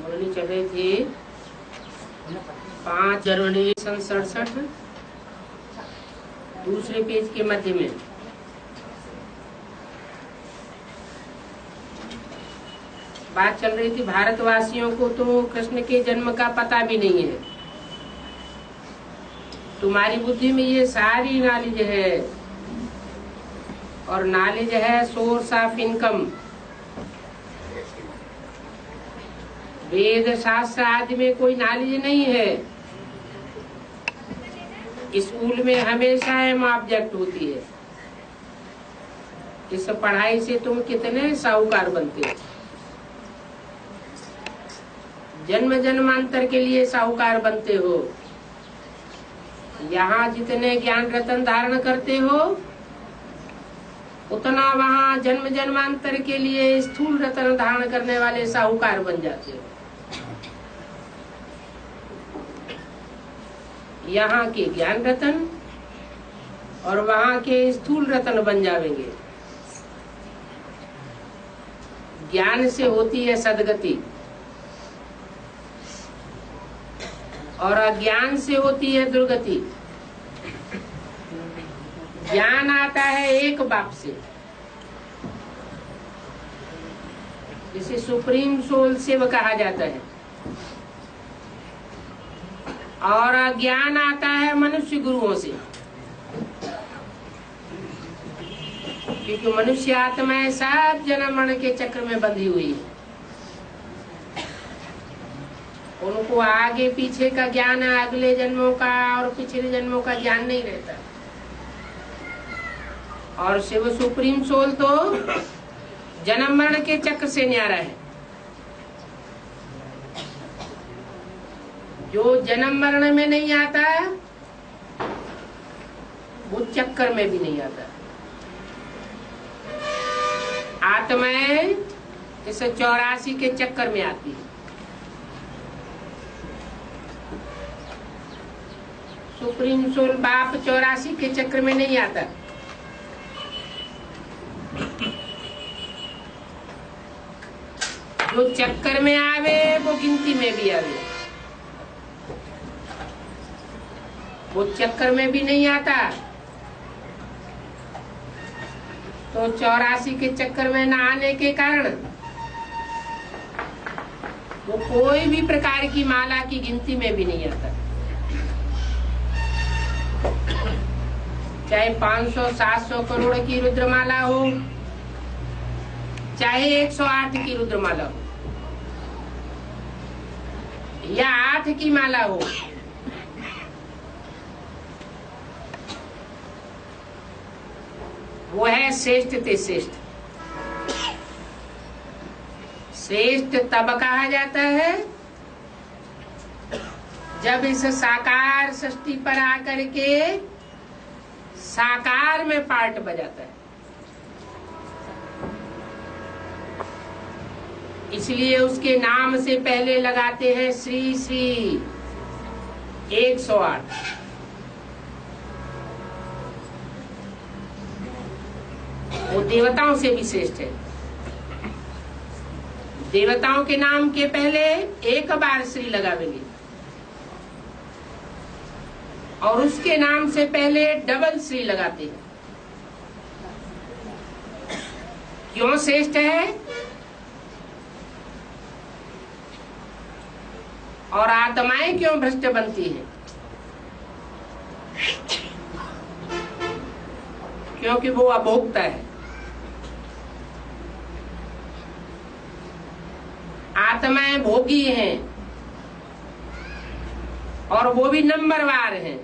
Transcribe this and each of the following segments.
हमने चले थे 5 जनवरी 1967 दूसरे पेज के मध्य में। बात चल रही थी भारतवासियों को तो कृष्ण के जन्म का पता भी नहीं है। तुम्हारी बुद्धि में ये सारी नॉलेज है, और नॉलेज है सोर्स ऑफ इनकम। वेद शास्त्र आदि में कोई नॉलेज नहीं है। स्कूल में हमेशा एम ऑब्जेक्ट होती है। इस पढ़ाई से तुम कितने साहूकार बनते हो, जन्म जन्मांतर के लिए साहूकार बनते हो। यहाँ जितने ज्ञान रतन धारण करते हो उतना वहाँ जन्म जन्मांतर के लिए स्थूल रतन धारण करने वाले साहूकार बन जाते हो। यहाँ के ज्ञान रतन और वहाँ के स्थूल रतन बन जाएंगे। ज्ञान से होती है सदगति और अज्ञान से होती है दुर्गति। ज्ञान आता है एक बाप से, जिसे सुप्रीम सोल शिव कहा जाता है, और अज्ञान आता है मनुष्य गुरुओं से, क्योंकि मनुष्य आत्माएं सब जन्म मरण के चक्र में बंधी हुई है। उनको आगे पीछे का ज्ञान, अगले जन्मों का और पिछले जन्मों का ज्ञान नहीं रहता। और शिव सुप्रीम सोल तो जन्म मरण के चक्र से न्यारा है। जो जन्म मरण में नहीं आता वो चक्कर में भी नहीं आता। आत्माएं इस 84 के चक्कर में आती है। सुप्रीम सोल बाप 84 के चक्र में नहीं आता। जो चक्कर में आवे वो गिनती में भी आवे, वो चक्कर में भी नहीं आता। तो 84 के चक्कर में न आने के कारण वो कोई भी प्रकार की माला की गिनती में भी नहीं आता। चाहे 500-700 करोड़ की रुद्रमाला हो, चाहे 108 की रुद्रमाला हो, या 8 की माला हो, वो है श्रेष्ठ ते श्रेष्ठ। श्रेष्ठ तब कहा जाता है जब इस साकार सृष्टि पर आकर के साकार में पार्ट बजाता है। इसलिए उसके नाम से पहले लगाते हैं श्री श्री 108। वो देवताओं से भी श्रेष्ठ है। देवताओं के नाम के पहले एक बार श्री लगावेंगे और उसके नाम से पहले डबल श्री लगाते हैं। क्यों श्रेष्ठ है? और आत्माएं क्यों भ्रष्ट बनती हैं? क्योंकि वो अभोक्ता है। आत्माएं भोगी हैं और वो भी नंबरवार हैं।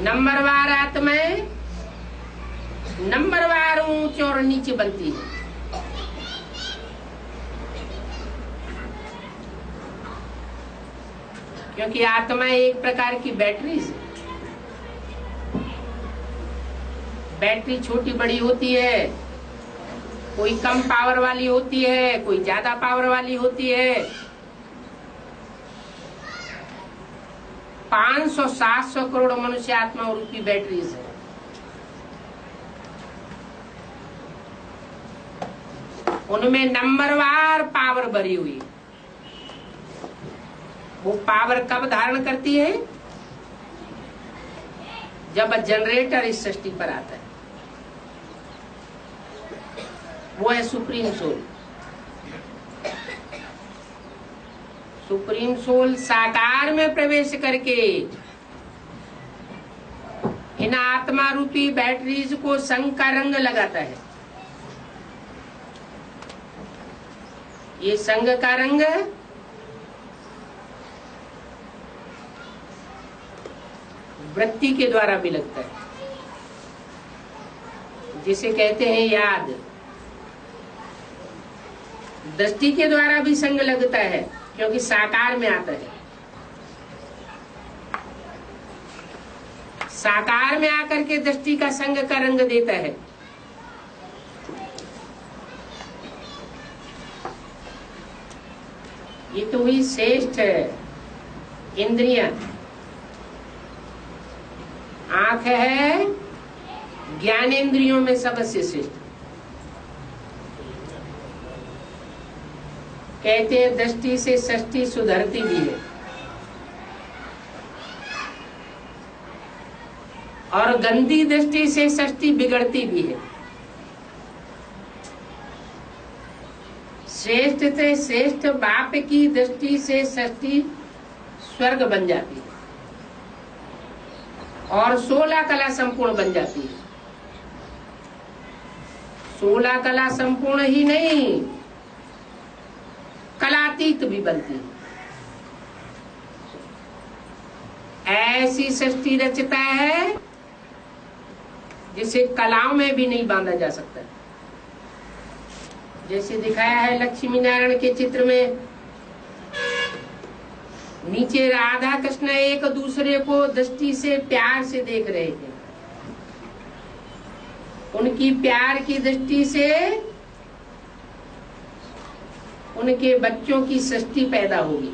नंबरवार आत्माएं नंबरवार ऊंचे और नीचे बनती है। क्योंकि आत्मा एक प्रकार की बैटरी है। बैटरी छोटी बड़ी होती है, कोई कम पावर वाली होती है, कोई ज्यादा पावर वाली होती है। 500-700 करोड़ मनुष्य आत्मा रूपी बैटरीज है। उनमें नंबरवार पावर भरी हुई। वो पावर कब धारण करती है? जब जनरेटर इस सृष्टि पर आता है। वो है सुप्रीम सोल। सुप्रीम सोल साकार में प्रवेश करके इन आत्मा रूपी बैटरीज को संग का रंग लगाता है। ये संग का रंग वृत्ति के द्वारा भी लगता है, जिसे कहते हैं याद। दृष्टि के द्वारा भी संग लगता है, क्योंकि साकार में आता है। साकार में आकर के दृष्टि का संग का रंग देता है। ये तो हुई श्रेष्ठ इंद्रियां। आंख है ज्ञानेंद्रियों में सबसे श्रेष्ठ। कहते हैं दृष्टि से षष्टि सुधरती भी है और गंदी दृष्टि से षष्टि बिगड़ती भी है। श्रेष्ठ से श्रेष्ठ बाप की दृष्टि से षष्टि स्वर्ग बन जाती है और 16 कला संपूर्ण बन जाती है। 16 कला संपूर्ण ही नहीं, कलातीत भी बनती है। ऐसी सृष्टि रचता है जिसे कलाओं में भी नहीं बांधा जा सकता। जैसे दिखाया है लक्ष्मी नारायण के चित्र में, नीचे राधा कृष्ण एक दूसरे को दृष्टि से प्यार से देख रहे थे। उनकी प्यार की दृष्टि से उनके बच्चों की सृष्टि पैदा होगी।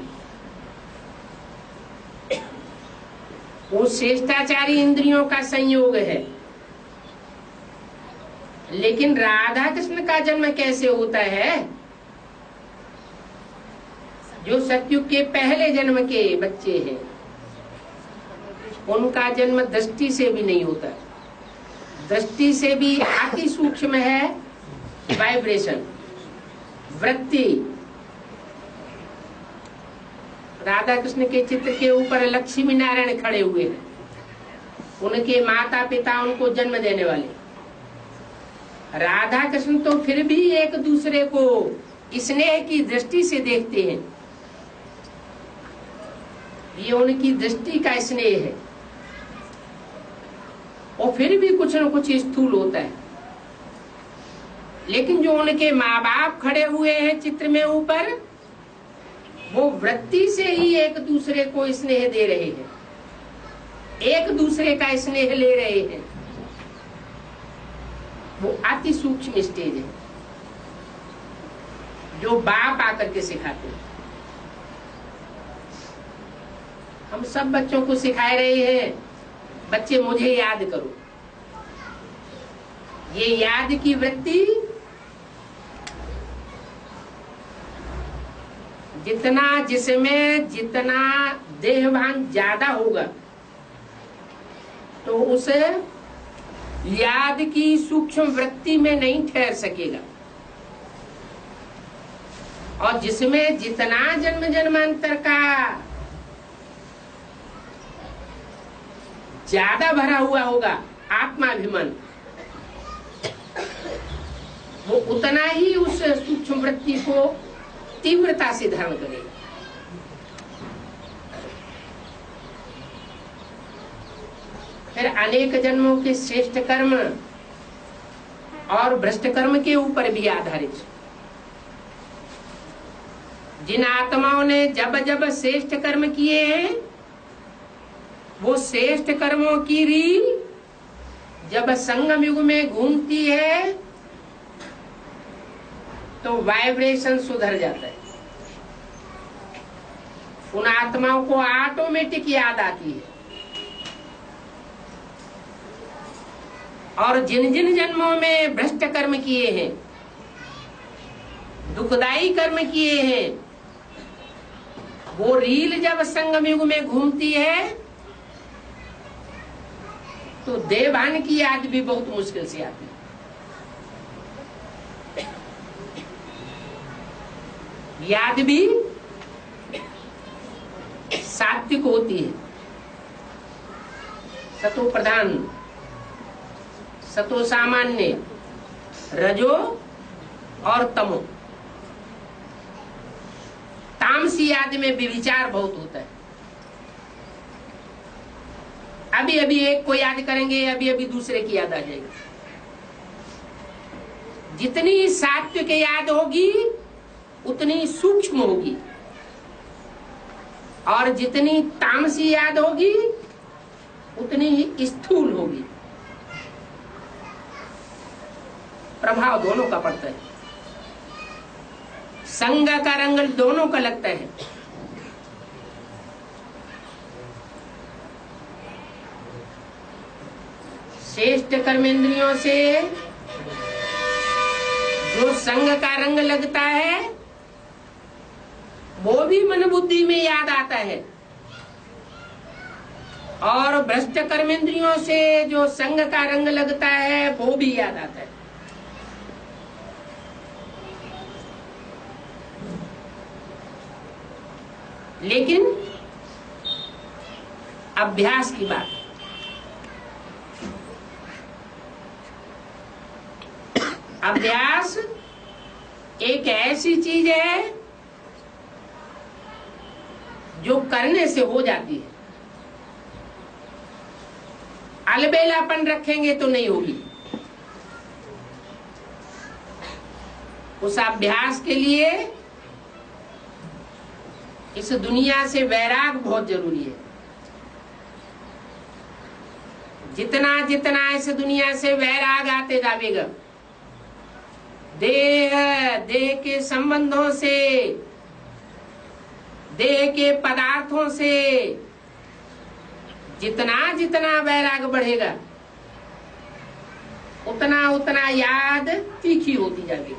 वो श्रेष्ठाचारी इंद्रियों का संयोग है। लेकिन राधा कृष्ण का जन्म कैसे होता है? जो सतयुग के पहले जन्म के बच्चे हैं, उनका जन्म दृष्टि से भी नहीं होता। दृष्टि से भी अति सूक्ष्म है वाइब्रेशन, वृत्ति। राधा कृष्ण के चित्र के ऊपर लक्ष्मी नारायण खड़े हुए हैं, उनके माता पिता उनको जन्म देने वाले। राधा कृष्ण तो फिर भी एक दूसरे को स्नेह की दृष्टि से देखते हैं। ये उनकी दृष्टि का स्नेह है, और फिर भी कुछ न कुछ स्थूल होता है। लेकिन जो उनके माँ बाप खड़े हुए हैं चित्र में ऊपर, वो वृत्ति से ही एक दूसरे को स्नेह दे रहे हैं, एक दूसरे का स्नेह ले रहे हैं। वो अति सूक्ष्म स्टेज है जो बाप आकर के सिखाते हैं। हम सब बच्चों को सिखा रहे हैं, बच्चे मुझे याद करो। ये याद की वृत्ति जिसमें जितना देहभान ज्यादा होगा, तो उसे याद की सूक्ष्म वृत्ति में नहीं ठहर सकेगा। और जिसमें जितना जन्म जन्मांतर का ज्यादा भरा हुआ होगा आत्माभिमान, वो उतना ही उस सूक्ष्म वृत्ति को तीव्रता से धारण करेगा। फिर अनेक जन्मों के श्रेष्ठ कर्म और भ्रष्ट कर्म के ऊपर भी आधारित। जिन आत्माओं ने जब जब श्रेष्ठ कर्म किए हैं, वो श्रेष्ठ कर्मों की रील जब संगम युग में घूमती है तो वाइब्रेशन सुधर जाता है। उन आत्माओं को ऑटोमेटिक याद आती है। और जिन जिन जन्मों में भ्रष्ट कर्म किए हैं, दुखदाई कर्म किए हैं, वो रील जब संगम युग में घूमती है तो देवभान की याद भी बहुत मुश्किल से आती है। याद भी सात्विक होती है, सतो प्रधान, सतो सामान्य, रजो और तमो। तामसी याद में विचार बहुत होता है। अभी अभी एक को याद करेंगे, अभी अभी दूसरे की याद आ जाएगी। जितनी सात्विक याद होगी उतनी सूक्ष्म होगी, और जितनी तामसी याद होगी उतनी ही स्थूल होगी। प्रभाव दोनों का पड़ता है, संग का रंग दोनों का लगता है। श्रेष्ठ कर्मेंद्रियों से जो संग का रंग लगता है वो भी मन बुद्धि में याद आता है, और भ्रष्ट कर्मेंद्रियों से जो संग का रंग लगता है वो भी याद आता है। लेकिन अभ्यास की बात, अभ्यास एक ऐसी चीज है जो करने से हो जाती है। अलबेलापन रखेंगे तो नहीं होगी। उस अभ्यास के लिए इस दुनिया से वैराग बहुत जरूरी है। जितना जितना इस दुनिया से वैराग आते जाएगा, देह के संबंधों से, देह के पदार्थों से जितना जितना वैराग बढ़ेगा उतना उतना याद तीखी होती जाएगी।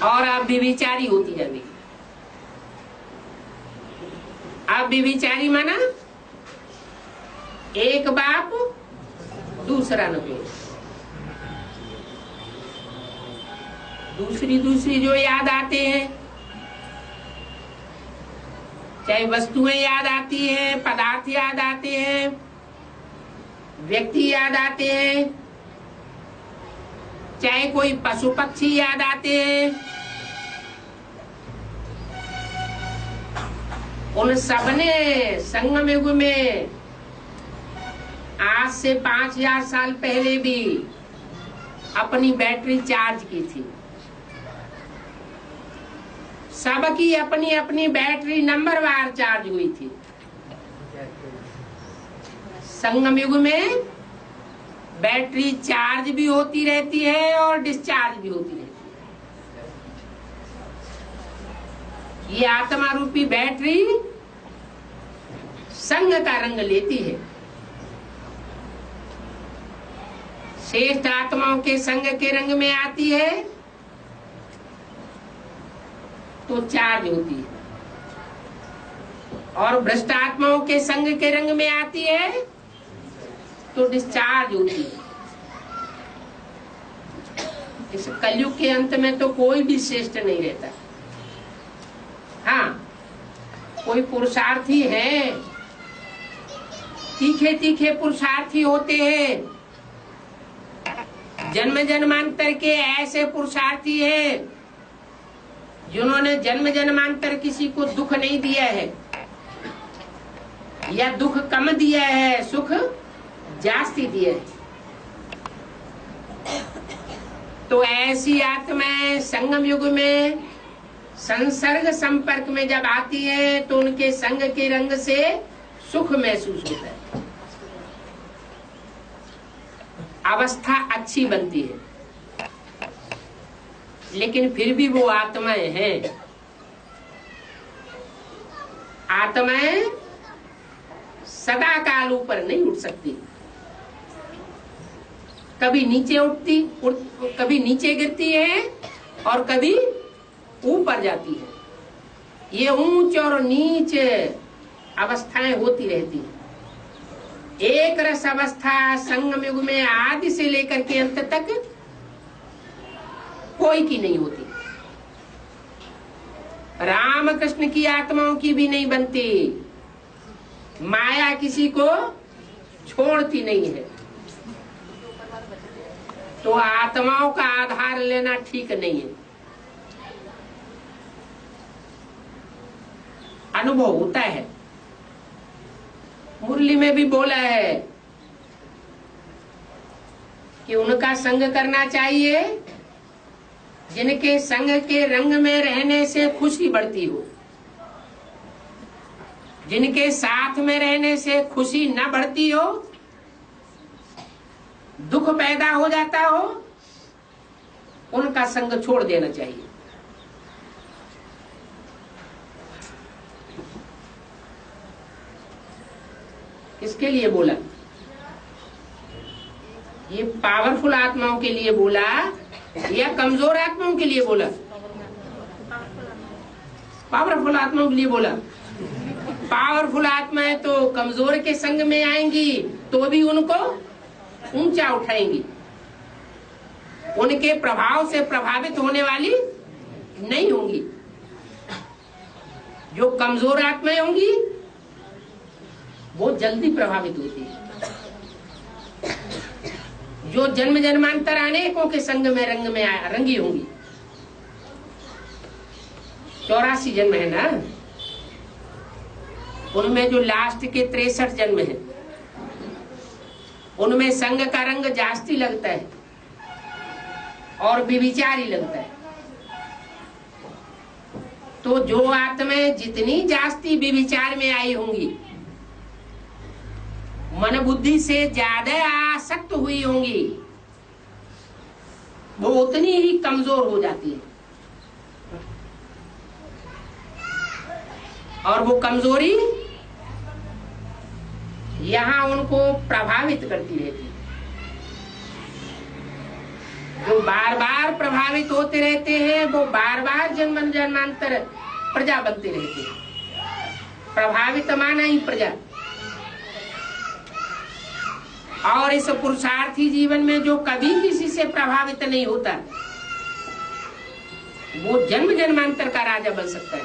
और आप विचारी होती जाएगी। आप विचारी माना एक बाप दूसरा न कोई, दूसरी दूसरी जो याद आते हैं, चाहे वस्तुएं याद आती हैं, पदार्थ याद आते हैं, व्यक्ति याद आते हैं, चाहे कोई पशु पक्षी याद आते हैं, उन सबने संगम युग में आज से 5000 साल पहले भी अपनी बैटरी चार्ज की थी। सबकी अपनी अपनी बैटरी नंबरवार चार्ज हुई थी। संगम युग में बैटरी चार्ज भी होती रहती है और डिस्चार्ज भी होती रहती है। ये आत्मा रूपी बैटरी संग का रंग लेती है। श्रेष्ठ आत्माओं के संग के रंग में आती है तो चार्ज होती है, और भ्रष्ट आत्माओं के संग के रंग में आती है तो डिस्चार्ज होती है। इस कलयुग के अंत में तो कोई भी श्रेष्ठ नहीं रहता। हाँ, कोई पुरुषार्थी है, तीखे तीखे पुरुषार्थी होते हैं। जन्म जन्मांतर के ऐसे पुरुषार्थी हैं जिन्होंने जन्म जन्मांतर किसी को दुख नहीं दिया है, या दुख कम दिया है, सुख जास्ती दिया है। तो ऐसी आत्माएं संगम युग में संसर्ग संपर्क में जब आती है तो उनके संग के रंग से सुख महसूस होता है, अवस्था अच्छी बनती है। लेकिन फिर भी वो आत्माएं हैं। आत्माएं सदा काल ऊपर नहीं उठ सकती। कभी नीचे कभी नीचे गिरती है और कभी ऊपर जाती है। ये ऊंच और नीच अवस्थाएं होती रहती हैं। एक रस अवस्था संगम युग में आदि से लेकर के अंत तक कोई की नहीं होती। राम कृष्ण की आत्माओं की भी नहीं बनती। माया किसी को छोड़ती नहीं है। तो आत्माओं का आधार लेना ठीक नहीं है। अनुभव होता है। मुरली में भी बोला है कि उनका संग करना चाहिए जिनके संग के रंग में रहने से खुशी बढ़ती हो। जिनके साथ में रहने से खुशी न बढ़ती हो, दुख पैदा हो जाता हो, उनका संग छोड़ देना चाहिए। किसके लिए बोला? ये पावरफुल आत्माओं के लिए बोला या कमजोर आत्माओं के लिए बोला? पावरफुल आत्माओं के लिए बोला। पावरफुल आत्माएं तो कमजोर के संग में आएंगी तो भी उनको ऊंचा उठाएंगी। उनके प्रभाव से प्रभावित होने वाली नहीं होंगी। जो कमजोर आत्माएं होंगी वो जल्दी प्रभावित होती है। जो जन्म जन्मांतर अनेकों के संग में रंगी होंगी। 84 जन्म है ना, उनमें जो लास्ट के 63 जन्म है उनमें संग का रंग जास्ती लगता है और विविचारी लगता है। तो जो आत्माएं जितनी जास्ती विविचार में आई होंगी, मन बुद्धि से ज्यादा आसक्त हुई होंगी, वो उतनी ही कमजोर हो जाती है। और वो कमजोरी यहाँ उनको प्रभावित करती रहती है। जो बार बार प्रभावित होते रहते हैं वो बार बार जन्म जन्मांतर प्रजा बनते रहते हैं। प्रभावित माना ही प्रजा। और इस पुरुषार्थी जीवन में जो कभी किसी से प्रभावित नहीं होता, वो जन्म जन्मांतर का राजा बन सकता है।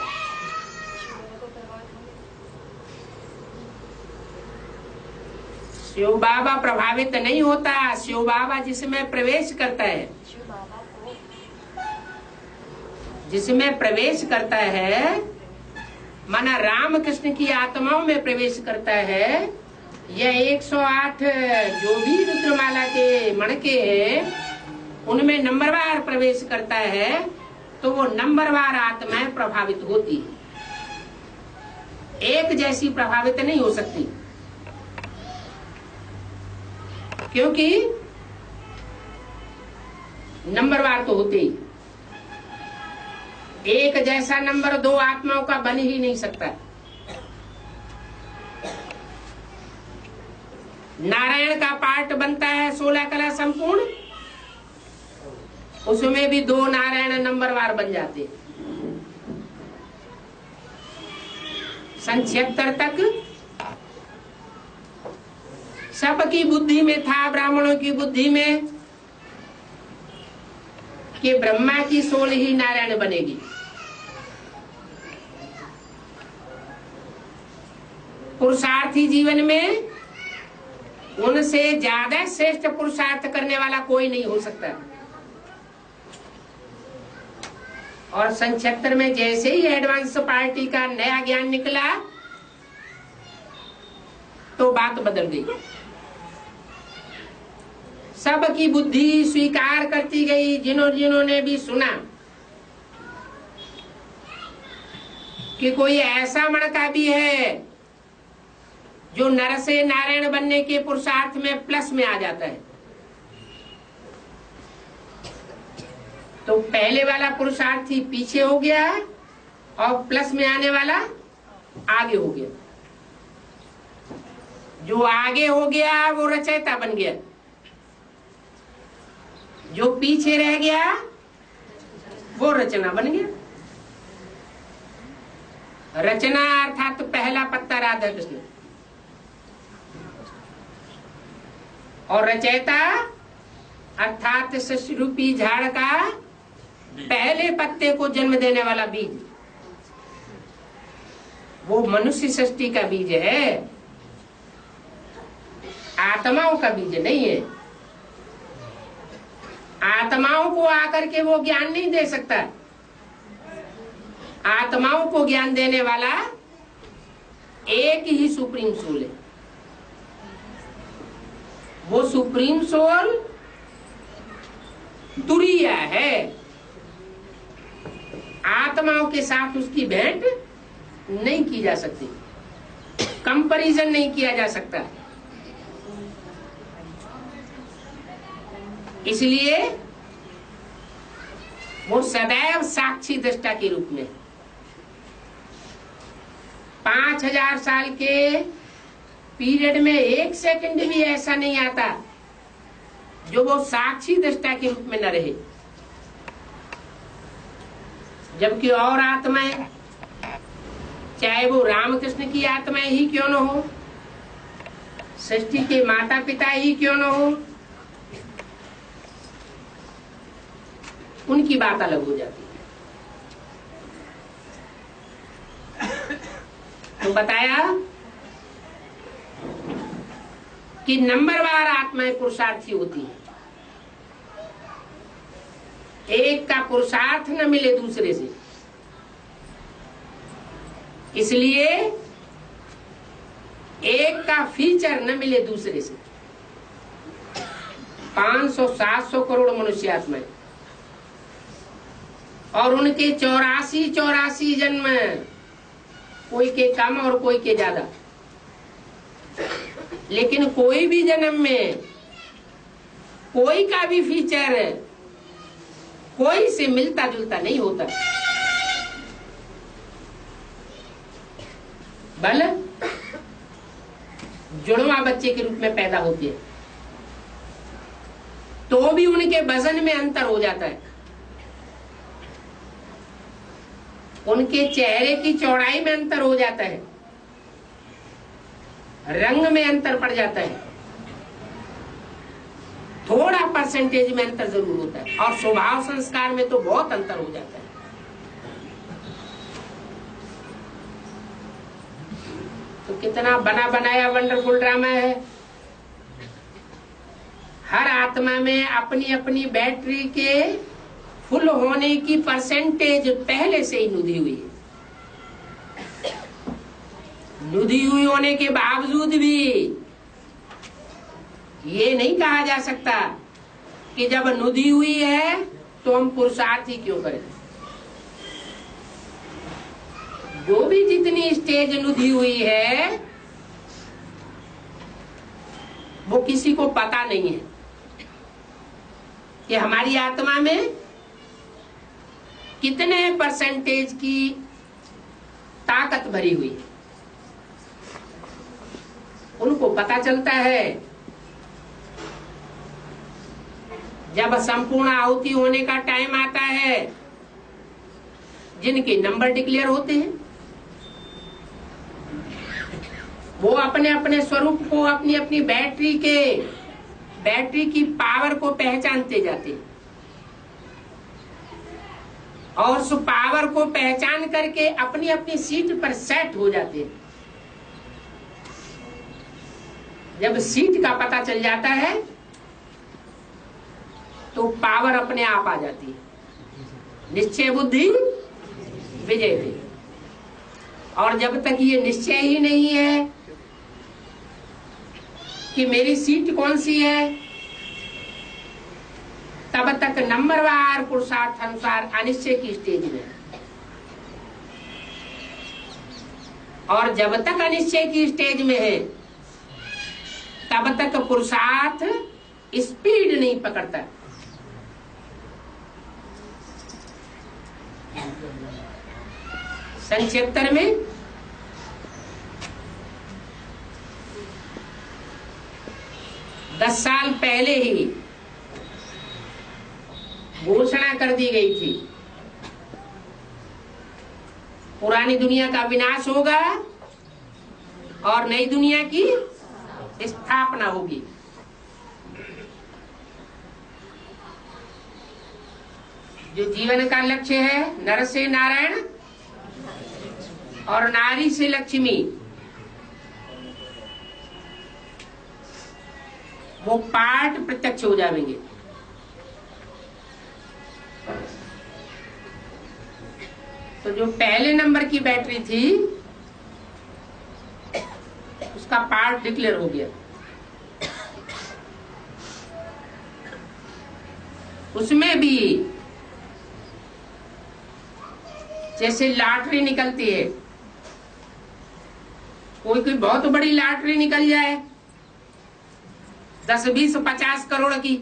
शिव बाबा प्रभावित नहीं होता। शिव बाबा जिसमें प्रवेश करता है, जिसमें प्रवेश करता है, माना राम कृष्ण की आत्माओं में प्रवेश करता है। यह 108 जो भी रुद्रमाला के मणके हैं उनमें नंबरवार प्रवेश करता है, तो वो नंबरवार आत्माएं प्रभावित होती है। एक जैसी प्रभावित नहीं हो सकती, क्योंकि नंबरवार तो होते ही। एक जैसा नंबर दो आत्माओं का बन ही नहीं सकता। नारायण का पाठ बनता है 16 कला संपूर्ण, उसमें भी दो नारायण नंबरवार बन जाते। सन 76 तक सबकी बुद्धि में था, ब्राह्मणों की बुद्धि में, कि ब्रह्मा की 16 ही नारायण बनेगी। पुरुषार्थी जीवन में उनसे ज्यादा श्रेष्ठ पुरुषार्थ करने वाला कोई नहीं हो सकता। और सन 76 में जैसे ही एडवांस पार्टी का नया ज्ञान निकला तो बात बदल गई। सबकी बुद्धि स्वीकार करती गई। जिन्होंने भी सुना कि कोई ऐसा मणका भी है जो नर से नारायण बनने के पुरुषार्थ में प्लस में आ जाता है, तो पहले वाला पुरुषार्थी पीछे हो गया और प्लस में आने वाला आगे हो गया। जो आगे हो गया वो रचयिता बन गया। जो पीछे रह गया वो रचना बन गया। रचना अर्थात पहला पत्ता राधा कृष्ण, और रचयिता अर्थात सृष्टि रूपी झाड़ का पहले पत्ते को जन्म देने वाला बीज, वो मनुष्य सृष्टि का बीज है, आत्माओं का बीज नहीं है। आत्माओं को आकर के वो ज्ञान नहीं दे सकता। आत्माओं को ज्ञान देने वाला एक ही सुप्रीम सोल है। वो सुप्रीम सोल तुरीया है। आत्माओं के साथ उसकी भेंट नहीं की जा सकती, कंपैरिजन नहीं किया जा सकता। इसलिए वो सदैव साक्षी दृष्टा के रूप में 5000 साल के पीरियड में एक सेकंड भी ऐसा नहीं आता जो वो साक्षी दृष्टा के रूप में न रहे। जबकि और आत्माएं, चाहे वो रामकृष्ण की आत्माएं ही क्यों न हो, सृष्टि के माता पिता ही क्यों न हो, उनकी बात अलग हो जाती है। तो बताया कि नंबरवार आत्माएं पुरुषार्थी होती हैं। एक का पुरुषार्थ न मिले दूसरे से, इसलिए एक का फीचर न मिले दूसरे से। 500-700 करोड़ मनुष्य आत्माएं और उनके 84 जन्म, कोई के कम और कोई के ज्यादा, लेकिन कोई भी जन्म में कोई का भी फीचर कोई से मिलता जुलता नहीं होता। बल जुड़वा बच्चे के रूप में पैदा होते हैं तो भी उनके वजन में अंतर हो जाता है, उनके चेहरे की चौड़ाई में अंतर हो जाता है, रंग में अंतर पड़ जाता है, थोड़ा परसेंटेज में अंतर जरूर होता है, और स्वभाव संस्कार में तो बहुत अंतर हो जाता है। तो कितना बना बनाया वंडरफुल ड्रामा है। हर आत्मा में अपनी अपनी बैटरी के फुल होने की परसेंटेज पहले से ही नुदी हुई है। नुदी हुई होने के बावजूद भी ये नहीं कहा जा सकता कि जब नुदी हुई है तो हम पुरुषार्थ ही क्यों करें। जो भी जितनी स्टेज नुदी हुई है वो किसी को पता नहीं है कि हमारी आत्मा में कितने परसेंटेज की ताकत भरी हुई है। उनको पता चलता है जब संपूर्ण आहुति होने का टाइम आता है, जिनके नंबर डिक्लेयर होते हैं वो अपने अपने स्वरूप को, अपनी अपनी बैटरी की पावर को पहचानते जाते हैं और उस पावर को पहचान करके अपनी अपनी सीट पर सेट हो जाते हैं। जब सीट का पता चल जाता है तो पावर अपने आप आ जाती है। निश्चय बुद्धि विजय थी। और जब तक ये निश्चय ही नहीं है कि मेरी सीट कौन सी है, तब तक नंबरवार पुरुषार्थ अनुसार अनिश्चय की स्टेज में। और जब तक अनिश्चय की स्टेज में है तब तक पुरुषार्थ स्पीड नहीं पकड़ता। सन 76 में दस साल पहले ही घोषणा कर दी गई थी, पुरानी दुनिया का विनाश होगा और नई दुनिया की स्थापना होगी। जो जीवन का लक्ष्य है, नर से नारायण और नारी से लक्ष्मी, वो पाठ प्रत्यक्ष हो जाएंगे। तो जो पहले नंबर की बैटरी थी उसका पार्ट डिक्लेयर हो गया। उसमें भी जैसे लॉटरी निकलती है, कोई बहुत बड़ी लॉटरी निकल जाए 10, 20, 50 करोड़ की,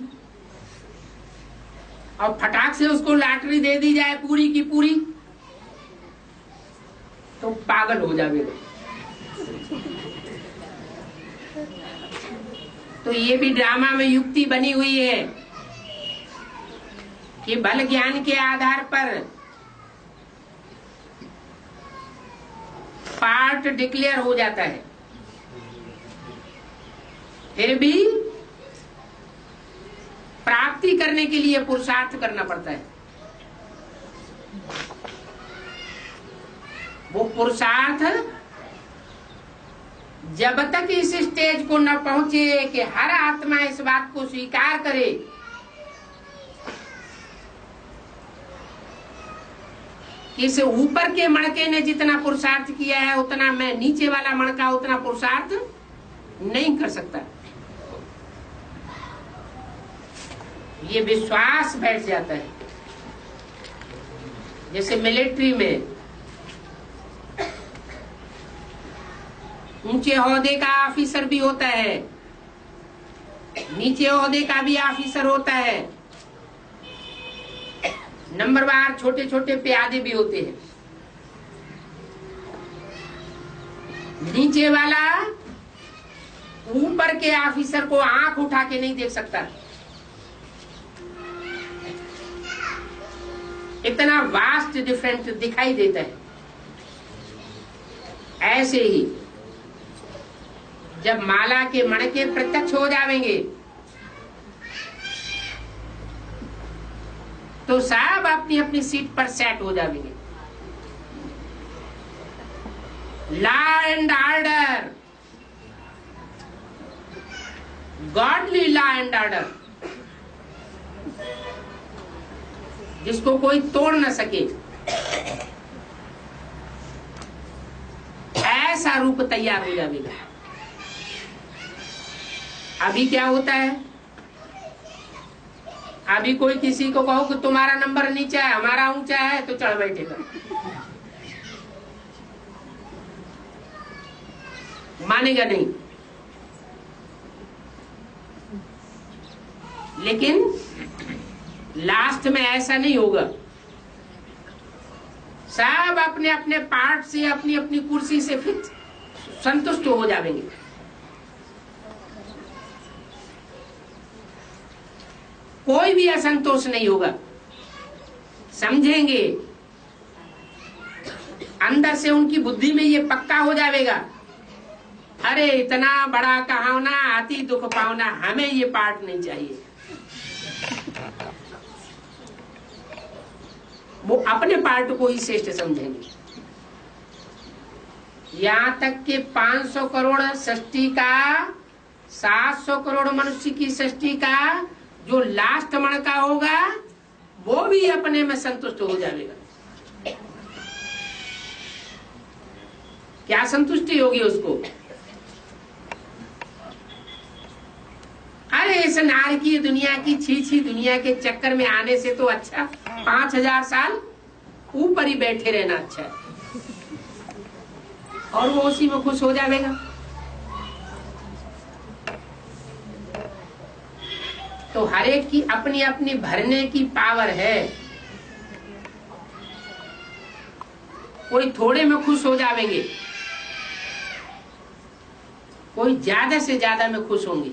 और फटाक से उसको लॉटरी दे दी जाए पूरी की पूरी, तो पागल हो जाएगा। तो ये भी ड्रामा में युक्ति बनी हुई है कि बल ज्ञान के आधार पर पार्ट डिक्लेयर हो जाता है, फिर भी प्राप्ति करने के लिए पुरुषार्थ करना पड़ता है। वो पुरुषार्थ जब तक इस स्टेज को न पहुंचे कि हर आत्मा इस बात को स्वीकार करे कि इस ऊपर के मणके ने जितना पुरुषार्थ किया है उतना मैं नीचे वाला मणका उतना पुरुषार्थ नहीं कर सकता, ये विश्वास बैठ जाता है। जैसे मिलिट्री में ऊंचे ओहदे का ऑफिसर भी होता है, नीचे ओहदे का भी ऑफिसर होता है, नंबरवार छोटे छोटे प्यादे भी होते हैं। नीचे वाला ऊपर के ऑफिसर को आंख उठा के नहीं देख सकता, इतना वास्ट डिफरेंस दिखाई देता है। ऐसे ही जब माला के मणके प्रत्यक्ष हो जाएंगे तो सब अपनी अपनी सीट पर सेट हो जाएंगे। Law and order, godly law and order, जिसको कोई तोड़ न सके, ऐसा रूप तैयार हो जाएगा। अभी क्या होता है, अभी कोई किसी को कहो कि तुम्हारा नंबर नीचा है हमारा ऊंचा है तो चढ़ बैठेगा, मानेगा नहीं। लेकिन लास्ट में ऐसा नहीं होगा, सब अपने अपने पार्ट से अपनी अपनी कुर्सी से फिट संतुष्ट हो जाएंगे। कोई भी असंतोष नहीं होगा, समझेंगे अंदर से, उनकी बुद्धि में ये पक्का हो जाएगा, अरे इतना बड़ा कहावना आती दुख पावना, हमें ये पार्ट नहीं चाहिए। वो अपने पार्ट को ही श्रेष्ठ समझेंगे। यहां तक कि 500 करोड़ सृष्टि का, 700 करोड़ मनुष्य की सृष्टि का जो लास्ट मणका होगा वो भी अपने में संतुष्ट हो जाएगा। क्या संतुष्टि होगी उसको, अरे इस नारकीय दुनिया की छी दुनिया के चक्कर में आने से तो अच्छा 5000 साल ऊपर ही बैठे रहना अच्छा है, और वो उसी में खुश हो जाएगा। तो हर एक की अपनी अपनी भरने की पावर है, कोई थोड़े में खुश हो जाएंगे, कोई ज्यादा से ज्यादा में खुश होंगे।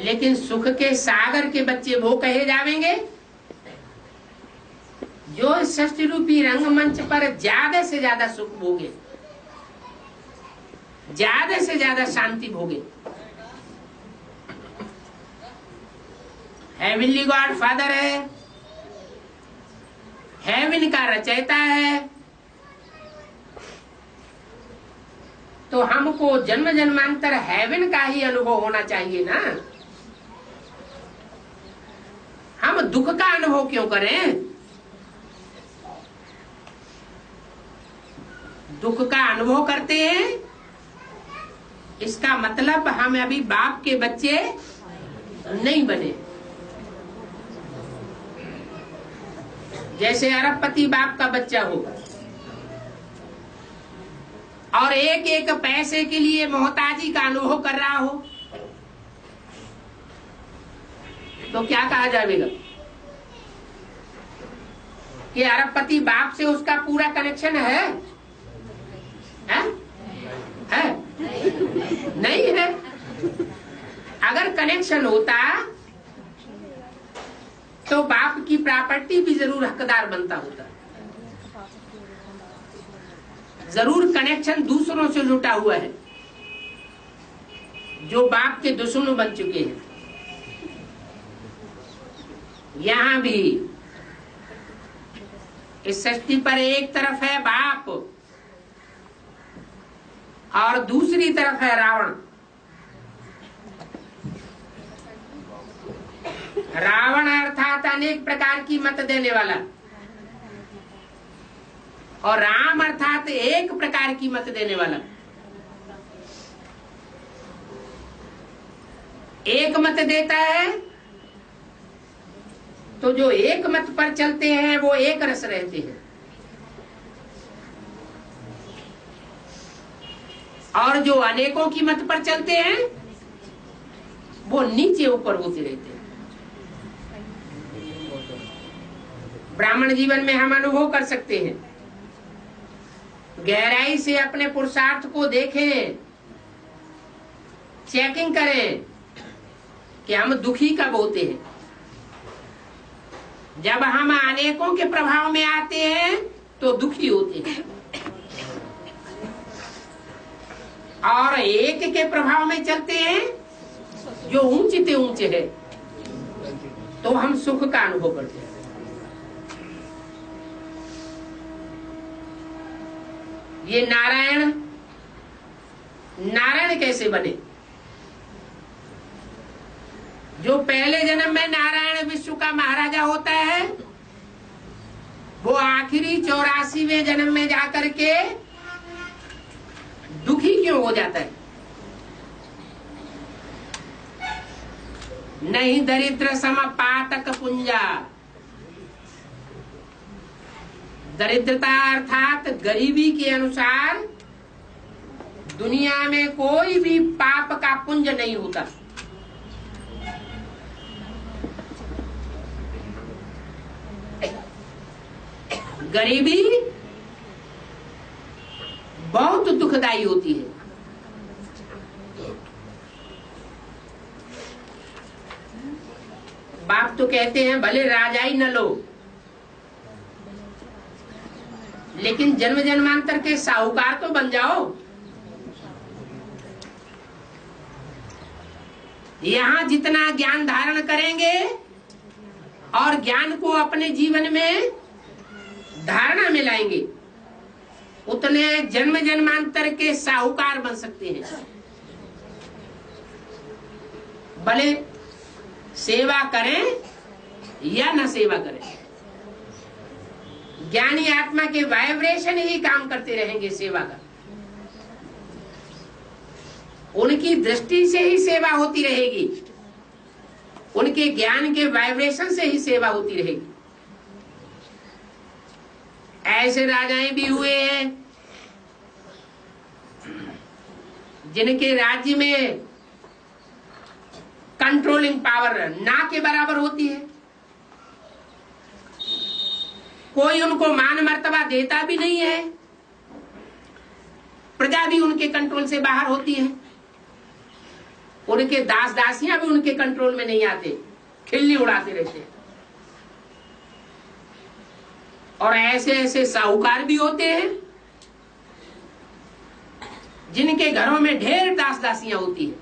लेकिन सुख के सागर के बच्चे वो कहे जावेंगे जो सृष्टि रूपी रंगमंच पर ज्यादा से ज्यादा सुख भोगे, ज्यादा से ज्यादा शांति भोगे। हेवनली गॉड फादर है, हेवन का रचयिता है, तो हमको जन्म जन्मांतर हेवन का ही अनुभव होना चाहिए ना। हम दुख का अनुभव क्यों करें? दुख का अनुभव करते हैं, इसका मतलब हम अभी बाप के बच्चे नहीं बने। जैसे अरबपति बाप का बच्चा हो और एक एक पैसे के लिए मोहताजी का अनुभव कर रहा हो, तो क्या कहा जाएगा कि अरबपति बाप से उसका पूरा कनेक्शन है? है? नहीं है। अगर कनेक्शन होता तो बाप की प्रॉपर्टी भी जरूर हकदार बनता होता। जरूर कनेक्शन दूसरों से जुटा हुआ है जो बाप के दुश्मन बन चुके हैं। यहां भी इस सृष्टि पर एक तरफ है बाप और दूसरी तरफ है रावण। रावण अर्थात अनेक प्रकार की मत देने वाला, और राम अर्थात एक प्रकार की मत देने वाला। एक मत देता है तो जो एक मत पर चलते हैं वो एक रस रहते हैं, और जो अनेकों की मत पर चलते हैं वो नीचे ऊपर होते रहते हैं। ब्राह्मण जीवन में हम अनुभव कर सकते हैं, गहराई से अपने पुरुषार्थ को देखें, चेकिंग करें कि हम दुखी कब होते हैं। जब हम अनेकों के प्रभाव में आते हैं तो दुखी होते हैं, और एक के प्रभाव में चलते हैं जो ऊंचे से ऊंचे है तो हम सुख का अनुभव करते हैं। ये नारायण कैसे बने? जो पहले जन्म में नारायण विश्व का महाराजा होता है वो आखिरी 84वें जन्म में जाकर के दुखी क्यों हो जाता है? नहीं दरिद्र सम पातक पुंजा। दरिद्रता अर्थात गरीबी के अनुसार दुनिया में कोई भी पाप का पुंज नहीं होता। गरीबी बहुत दुखदाई होती है। बाप तो कहते हैं भले राजाई न लो, लेकिन जन्म जन्मांतर के साहूकार तो बन जाओ। यहां जितना ज्ञान धारण करेंगे और ज्ञान को अपने जीवन में धारणा में लाएंगे, उतने जन्म जन्मांतर के साहूकार बन सकते हैं। भले सेवा करें या न सेवा करें, ज्ञानी आत्मा के वाइब्रेशन ही काम करते रहेंगे सेवा का। उनकी दृष्टि से ही सेवा होती रहेगी, उनके ज्ञान के वाइब्रेशन से ही सेवा होती रहेगी। ऐसे राजाएं भी हुए हैं जिनके राज्य में कंट्रोलिंग पावर ना के बराबर होती है। कोई उनको मान मर्तबा देता भी नहीं है, प्रजा भी उनके कंट्रोल से बाहर होती है। उनके दास दासियां भी उनके कंट्रोल में नहीं आते, खिल्ली उड़ाते रहते हैं। और ऐसे ऐसे साहूकार भी होते हैं जिनके घरों में ढेर दास दासियां होती हैं।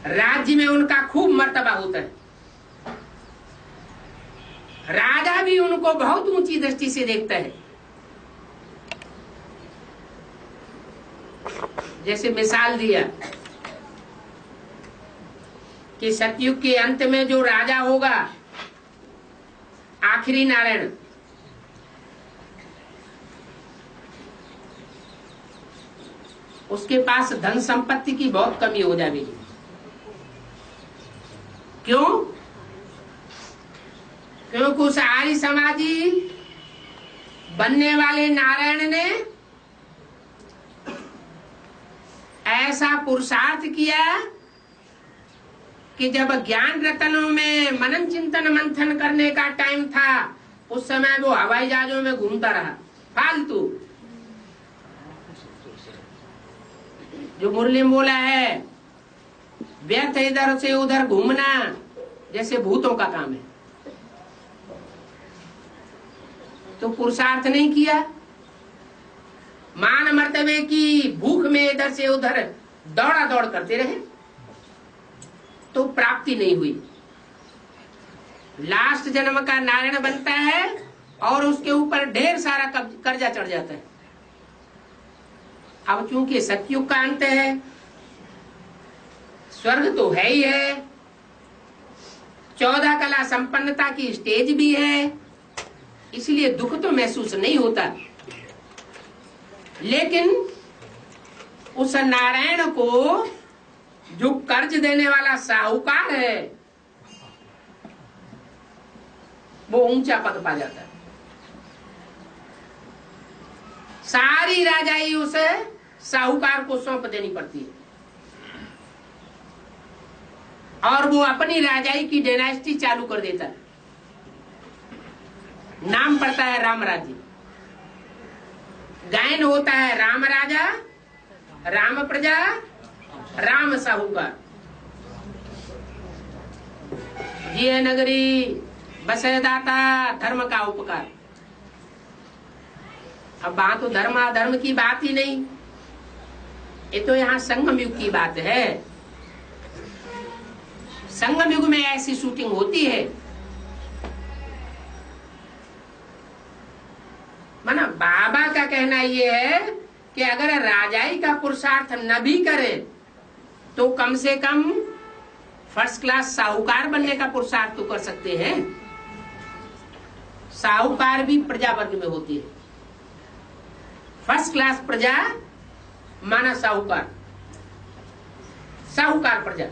राज्य में उनका खूब मर्तबा होता है, राजा भी उनको बहुत ऊंची दृष्टि से देखता है। जैसे मिसाल दिया कि सतयुग के अंत में जो राजा होगा, आखिरी नारायण, उसके पास धन संपत्ति की बहुत कमी हो जाएगी। क्यों? क्योंकि उस आर्य समाजी बनने वाले नारायण ने ऐसा पुरुषार्थ किया कि जब ज्ञान रतनों में मनन चिंतन मंथन करने का टाइम था, उस समय वो हवाई जहाजों में घूमता रहा फालतू। जो मुरली में बोला है, व्यर्थ इधर से उधर घूमना जैसे भूतों का काम है। तो पुरुषार्थ नहीं किया, मान मर्तबे की भूख में इधर से उधर दौड़ा दौड़ करते रहे, तो प्राप्ति नहीं हुई। लास्ट जन्म का नारायण बनता है और उसके ऊपर ढेर सारा कर्जा चढ़ जाता है। अब चूंकि सतयुग का अंत है, स्वर्ग तो है ही है, 14 कला संपन्नता की स्टेज भी है, इसलिए दुख तो महसूस नहीं होता। लेकिन उस नारायण को जो कर्ज देने वाला साहूकार है, वो ऊंचा पद पा जाता है। सारी राजाई उसे साहूकार को सौंप देनी पड़ती है और वो अपनी राजाई की डायनेस्टी चालू कर देता है। नाम पड़ता है राम राज्य, गायन होता है राम राजा, राम प्रजा, राम साहूकार। जिये नगरी बसे दाता, धर्म का उपकार। अब बात तो धर्म अधर्म की बात ही नहीं, ये तो यहाँ संगम युग की बात है। संगम युग में ऐसी शूटिंग होती है, माना बाबा का कहना यह है कि अगर राजाई का पुरुषार्थ न भी करे तो कम से कम फर्स्ट क्लास साहूकार बनने का पुरुषार्थ तो कर सकते हैं। साहूकार भी प्रजा वर्ग में होती है। फर्स्ट क्लास प्रजा माना साहूकार, साहूकार प्रजा।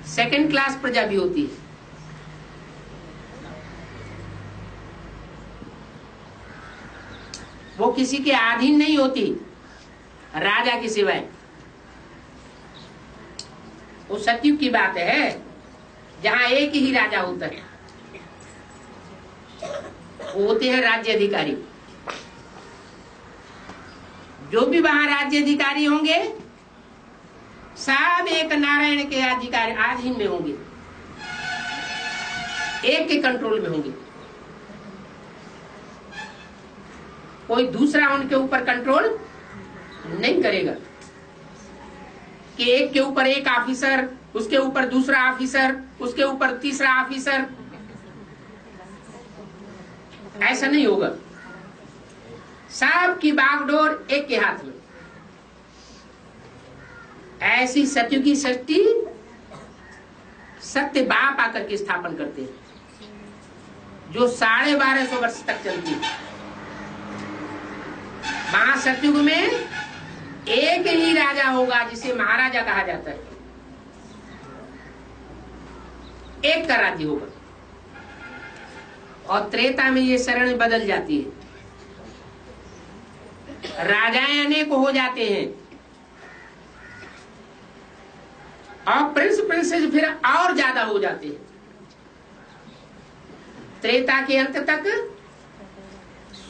सेकंड क्लास प्रजा भी होती है। वो किसी के अधीन नहीं होती राजा के सिवाय। वो सतयुग की बात है जहां एक ही राजा होता है, वो होते हैं राज्य अधिकारी। जो भी वहां राज्य अधिकारी होंगे सब एक नारायण के अधिकारी अधीन में होंगे, एक के कंट्रोल में होंगे। कोई दूसरा उनके ऊपर कंट्रोल नहीं करेगा कि एक के ऊपर एक ऑफिसर, उसके ऊपर दूसरा ऑफिसर, उसके ऊपर तीसरा ऑफिसर, ऐसा नहीं होगा। सबकी बागडोर एक के हाथ में। ऐसी सतयुगी सृष्टि सत्य बाप आकर के स्थापन करते हैं जो 1250 वर्ष तक चलती है। वहां सतयुग में एक ही राजा होगा जिसे महाराजा कहा जाता है, एक का राज्य होगा। और त्रेता में ये शरण बदल जाती है, राजाएं अनेक हो जाते हैं और प्रिंस प्रिंसेस फिर और ज्यादा हो जाते हैं। त्रेता के अंत तक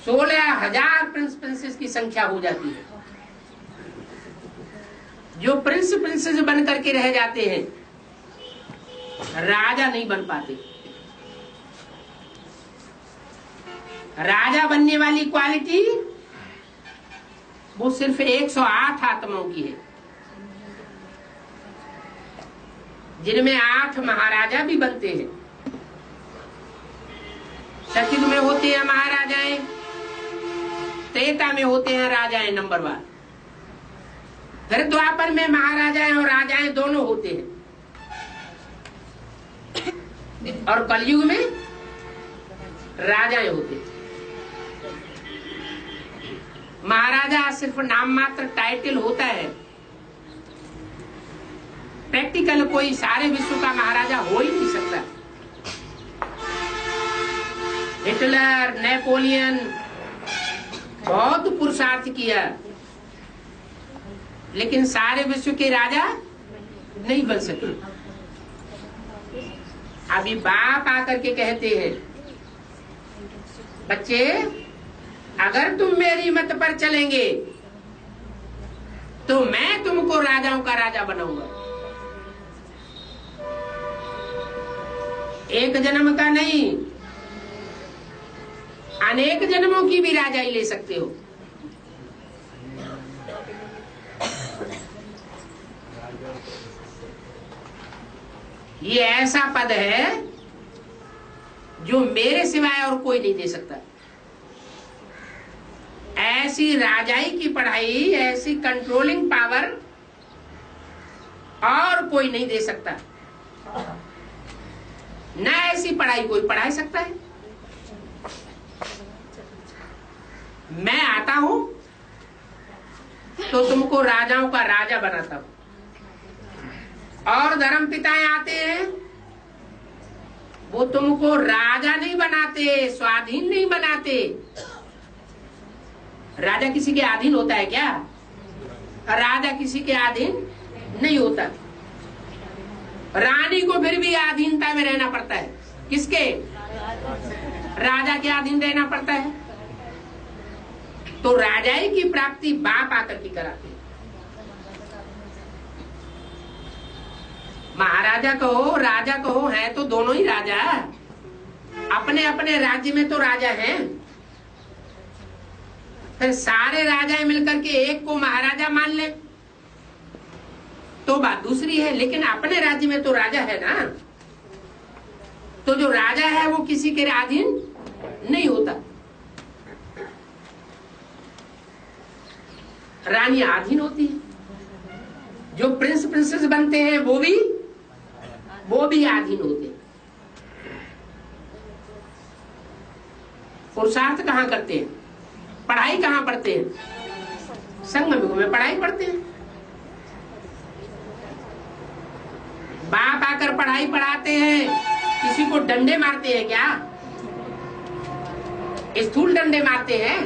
16,000 प्रिंस प्रिंसेस की संख्या हो जाती है। जो प्रिंस प्रिंसेस बन करके रह जाते हैं, राजा नहीं बन पाते। राजा बनने वाली क्वालिटी वो सिर्फ 108 आत्माओं की है, जिनमें 8 महाराजा भी बनते हैं। सतयुग में होते हैं महाराजाएं, त्रेता में होते हैं राजाएं नंबरवार, फिर द्वापर में महाराजाएं और राजाएं दोनों होते हैं, और कलयुग में राजाएं होते हैं। महाराजा सिर्फ नाम मात्र टाइटल होता है, प्रैक्टिकल कोई सारे विश्व का महाराजा हो ही नहीं सकता। हिटलर, नेपोलियन बहुत पुरुषार्थ किया, लेकिन सारे विश्व के राजा नहीं बन सके। अभी बाप आकर के कहते हैं, बच्चे अगर तुम मेरी मत पर चलेंगे तो मैं तुमको राजाओं का राजा बनाऊंगा। एक जन्म का नहीं, अनेक जन्मों की भी राजाई ले सकते हो। ये ऐसा पद है जो मेरे सिवाय और कोई नहीं दे सकता। ऐसी राजाई की पढ़ाई, ऐसी कंट्रोलिंग पावर और कोई नहीं दे सकता। न ऐसी पढ़ाई कोई पढ़ा सकता है। मैं आता हूं तो तुमको राजाओं का राजा बनाता हूं, और धर्म पिताएं आते हैं वो तुमको राजा नहीं बनाते, स्वाधीन नहीं बनाते। राजा किसी के अधीन होता है क्या? राजा किसी के अधीन नहीं होता। रानी को फिर भी अधीनता में रहना पड़ता है। किसके? राजा के अधीन रहना पड़ता है। तो राजाई की प्राप्ति बाप आकर के कराते हैं। महाराजा कहो, राजा कहो, है तो दोनों ही राजा। अपने अपने राज्य में तो राजा हैं। फिर सारे राजाएं मिलकर के एक को महाराजा मान ले तो बात दूसरी है, लेकिन अपने राज्य में तो राजा है ना। तो जो राजा है वो किसी के अधीन नहीं होता। रानी अधीन होती है। जो प्रिंस प्रिंसेस बनते हैं वो भी अधीन होते हैं। पुरुषार्थ कहाँ करते हैं? पढ़ाई कहाँ पढ़ते हैं? संगम में पढ़ाई पढ़ते हैं। बाप आकर पढ़ाई पढ़ाते हैं, किसी को डंडे मारते हैं क्या? स्थूल डंडे मारते हैं?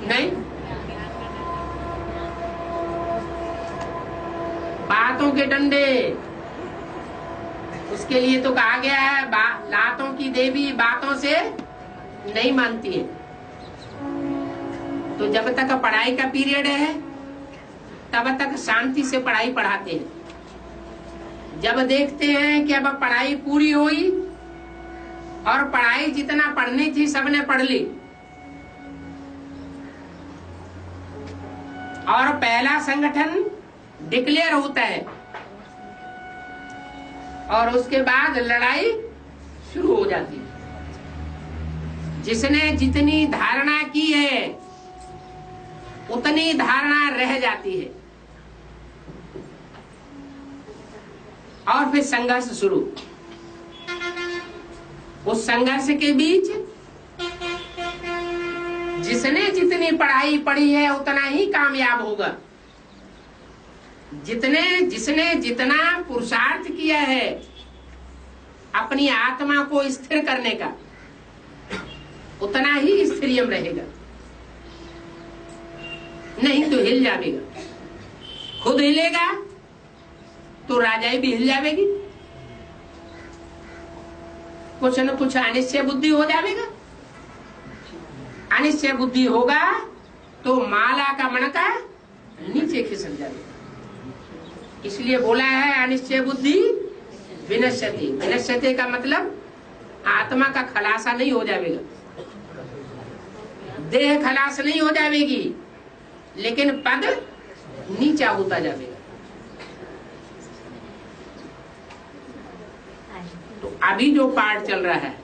नहीं। बातों के डंडे, उसके लिए तो कहा गया है लातों की देवी बातों से नहीं मानती है। तो जब तक पढ़ाई का पीरियड है तब तक शांति से पढ़ाई पढ़ाते हैं। जब देखते हैं कि अब पढ़ाई पूरी हुई और पढ़ाई जितना पढ़नी थी सबने पढ़ ली और पहला संगठन डिक्लेयर होता है और उसके बाद लड़ाई शुरू हो जाती है। जिसने जितनी धारणा की है उतनी धारणा रह जाती है और फिर संघर्ष शुरू। उस संघर्ष के बीच जिसने जितनी पढ़ाई पढ़ी है उतना ही कामयाब होगा। जिसने जितना पुरुषार्थ किया है अपनी आत्मा को स्थिर करने का उतना ही स्थिरियम रहेगा, नहीं तो हिल जाएगा। खुद हिलेगा तो राजाई भी हिल जाएगी, कुछ न कुछ अनिश्चय बुद्धि हो जाएगा। अनिश्चय बुद्धि होगा तो माला का मणका नीचे खिसक जाएगा। इसलिए बोला है अनिश्चय बुद्धि विनश्यति। विनश्यति का मतलब आत्मा का खलासा नहीं हो जाएगा, देह खलास नहीं हो जाएगी, लेकिन पद नीचा होता जाएगा। तो अभी जो पाठ चल रहा है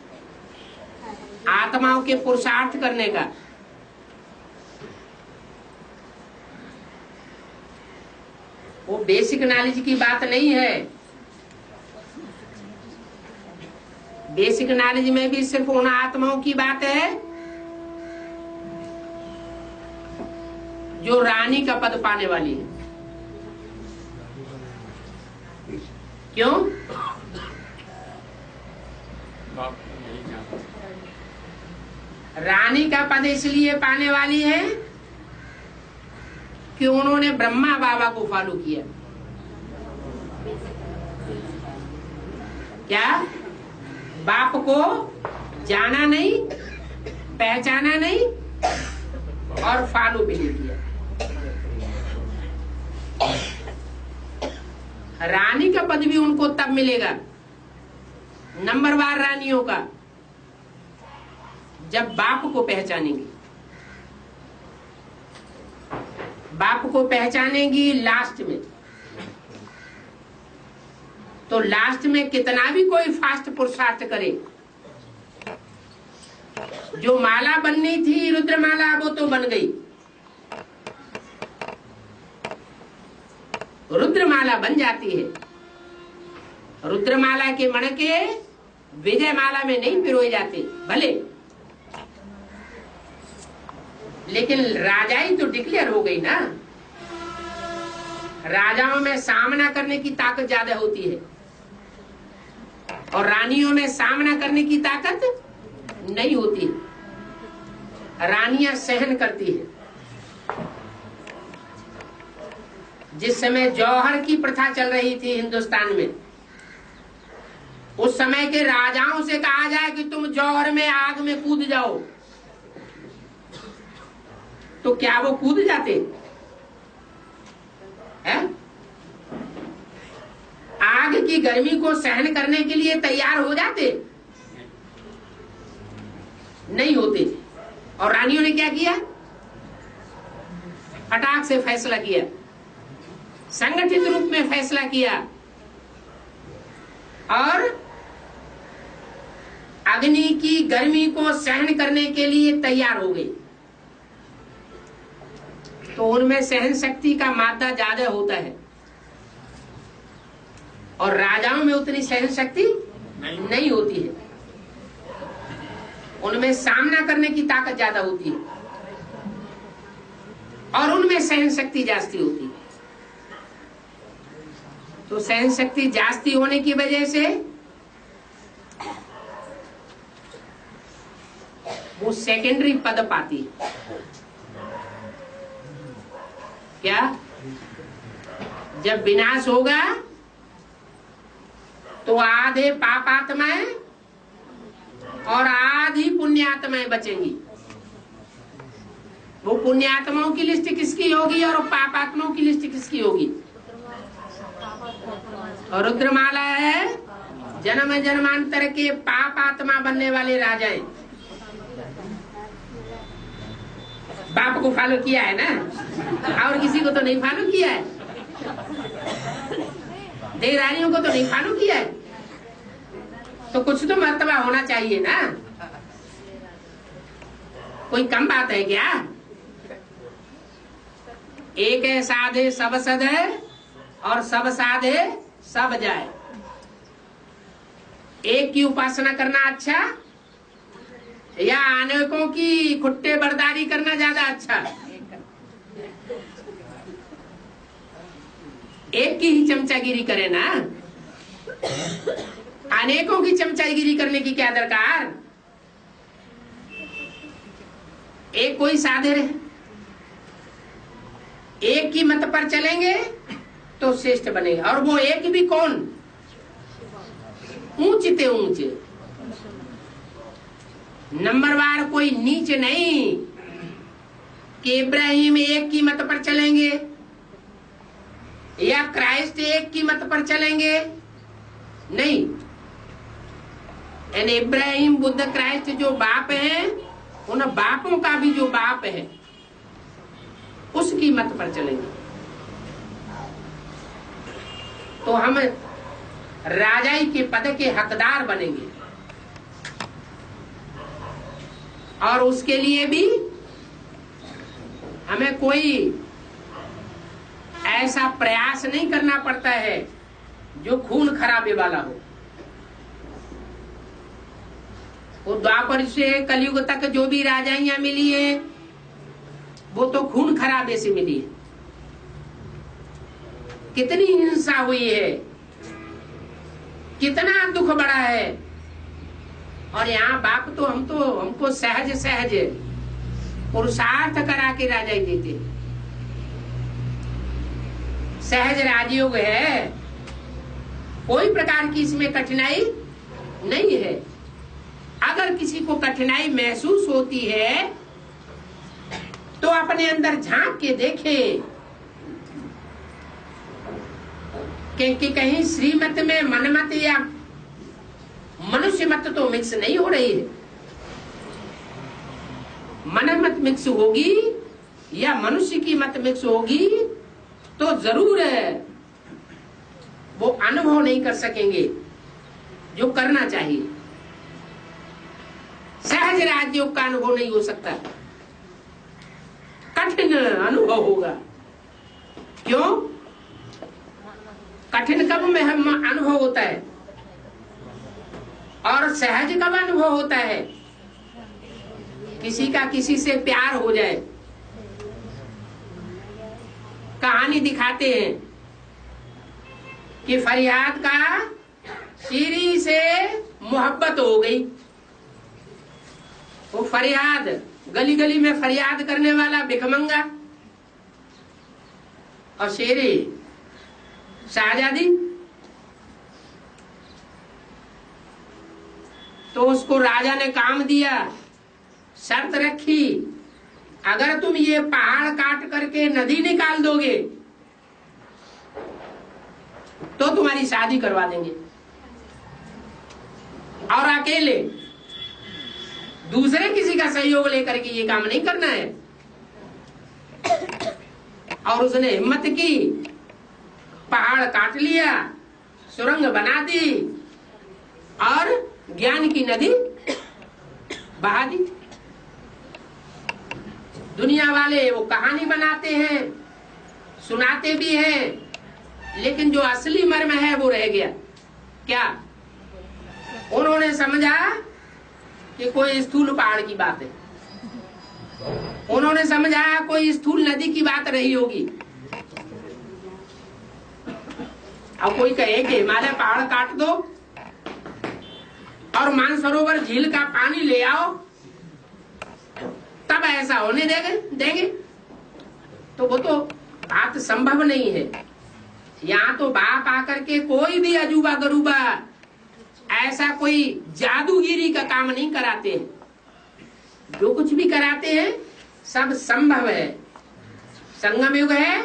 आत्माओं के पुरुषार्थ करने का, वो बेसिक नॉलेज की बात नहीं है। बेसिक नॉलेज में भी सिर्फ उन आत्माओं की बात है जो रानी का पद पाने वाली है। क्यों? रानी का पद इसलिए पाने वाली है कि उन्होंने ब्रह्मा बाबा को फॉलो किया। क्या? बाप को जाना नहीं, पहचाना नहीं और फॉलो भी नहीं किया। रानी का पद भी उनको तब मिलेगा, नंबरवार रानियों का, जब बाप को पहचानेंगी। बाप को पहचानेंगी लास्ट में, तो लास्ट में कितना भी कोई फास्ट पुरुषार्थ करे, जो माला बननी थी रुद्रमाला वो तो बन गई, रुद्रमाला बन जाती है। रुद्रमाला के मणके विजय माला में नहीं पिरोए जाते भले, लेकिन राजाई तो डिक्लेयर हो गई ना। राजाओं में सामना करने की ताकत ज्यादा होती है और रानियों में सामना करने की ताकत नहीं होती। रानियां सहन करती है। जिस समय जौहर की प्रथा चल रही थी हिंदुस्तान में, उस समय के राजाओं से कहा जाए कि तुम जौहर में आग में कूद जाओ, तो क्या वो कूद जाते हैं? आग की गर्मी को सहन करने के लिए तैयार हो जाते? नहीं होते। और रानियों ने क्या किया? फटाक से फैसला किया, संगठित रूप में फैसला किया और अग्नि की गर्मी को सहन करने के लिए तैयार हो गई। तो उनमें सहन शक्ति का मात्रा ज्यादा होता है और राजाओं में उतनी सहन शक्ति नहीं होती है। उनमें सामना करने की ताकत ज्यादा होती है और उनमें सहन शक्ति जास्ती होती है। तो सहन शक्ति जास्ती होने की वजह से वो सेकेंडरी पद पाती है। क्या? जब विनाश होगा तो आधे पापात्माएं और आधी पुण्यात्माएं बचेंगी। वो पुण्यात्माओं की लिस्ट किसकी होगी और पापात्माओं की लिस्ट किसकी होगी? और रुद्रमाला है जन्म जन्मांतर के पापात्मा बनने वाले राजाएं। बाप को फॉलो किया है ना, और किसी को तो नहीं फॉलो किया है। देवरानियों को तो नहीं फॉलो किया है, तो कुछ तो मर्तबा होना चाहिए ना। कोई कम बात है क्या? एक है साधे सब सद है और सब साधे सब जाए। एक की उपासना करना अच्छा या अनेकों की खुट्टे बर्दारी करना ज्यादा अच्छा? एक की ही चमचागिरी करे ना, अनेकों की चमचागिरी करने की क्या दरकार? एक कोई साधे रहे, एक की मत पर चलेंगे तो श्रेष्ठ बनेगा। और वो एक भी कौन? ऊंचते ऊंचे। नंबरवार कोई नीच नहीं कि इब्राहिम एक की मत पर चलेंगे या क्राइस्ट एक की मत पर चलेंगे, नहीं। यानी इब्राहिम, बुद्ध, क्राइस्ट जो बाप हैं, उन बापों का भी जो बाप है उसकी मत पर चलेंगे। तो हम राजाई के पद के हकदार बनेंगे और उसके लिए भी हमें कोई ऐसा प्रयास नहीं करना पड़ता है जो खून खराबे वाला हो। वो द्वापर से कलयुग तक जो भी राजाइयां मिली है वो तो खून खराबे से मिली है। कितनी हिंसा हुई है, कितना दुख बढ़ा है। और यहाँ बाप तो हमको सहज सहज पुरुषार्थ करा के राजाई देते। सहज राजयोग है, कोई प्रकार की इसमें कठिनाई नहीं है। अगर किसी को कठिनाई महसूस होती है तो अपने अंदर झांक के देखे कि कहीं श्रीमत में मनमत या मनुष्य मत तो मिक्स नहीं हो रही है। मनमत मिक्स होगी या मनुष्य की मत मिक्स होगी तो जरूर है वो अनुभव नहीं कर सकेंगे जो करना चाहिए। सहज राजयोग का अनुभव नहीं हो सकता, कठिन अनुभव होगा। क्यों? कठिन कब में हम अनुभव होता है और सहज कब अनुभव होता है? किसी का किसी से प्यार हो जाए। कहानी दिखाते हैं कि फरियाद का शीरी से मोहब्बत हो गई। वो फरियाद, गली गली में फरियाद करने वाला भिखमंगा और शेरी शाहजादी। तो उसको राजा ने काम दिया, शर्त रखी, अगर तुम ये पहाड़ काट करके नदी निकाल दोगे तो तुम्हारी शादी करवा देंगे। और अकेले, दूसरे किसी का सहयोग लेकर के ये काम नहीं करना है। और उसने हिम्मत की, पहाड़ काट लिया, सुरंग बना दी और ज्ञान की नदी बहा दी। दुनिया वाले वो कहानी बनाते हैं, सुनाते भी हैं, लेकिन जो असली मर्म है वो रह गया। क्या? उन्होंने समझा कि कोई स्थूल पहाड़ की बात है, उन्होंने समझा कोई स्थूल नदी की बात रही होगी। अब कोई कहे कि हिमालय पहाड़ काट दो और मानसरोवर झील का पानी ले आओ तब ऐसा होने देंगे तो वो तो बात संभव नहीं है। यहाँ तो बाप आकर के कोई भी अजूबा गरूबा ऐसा कोई जादूगिरी का काम नहीं कराते हैं। जो कुछ भी कराते हैं सब संभव है। संगम युग है,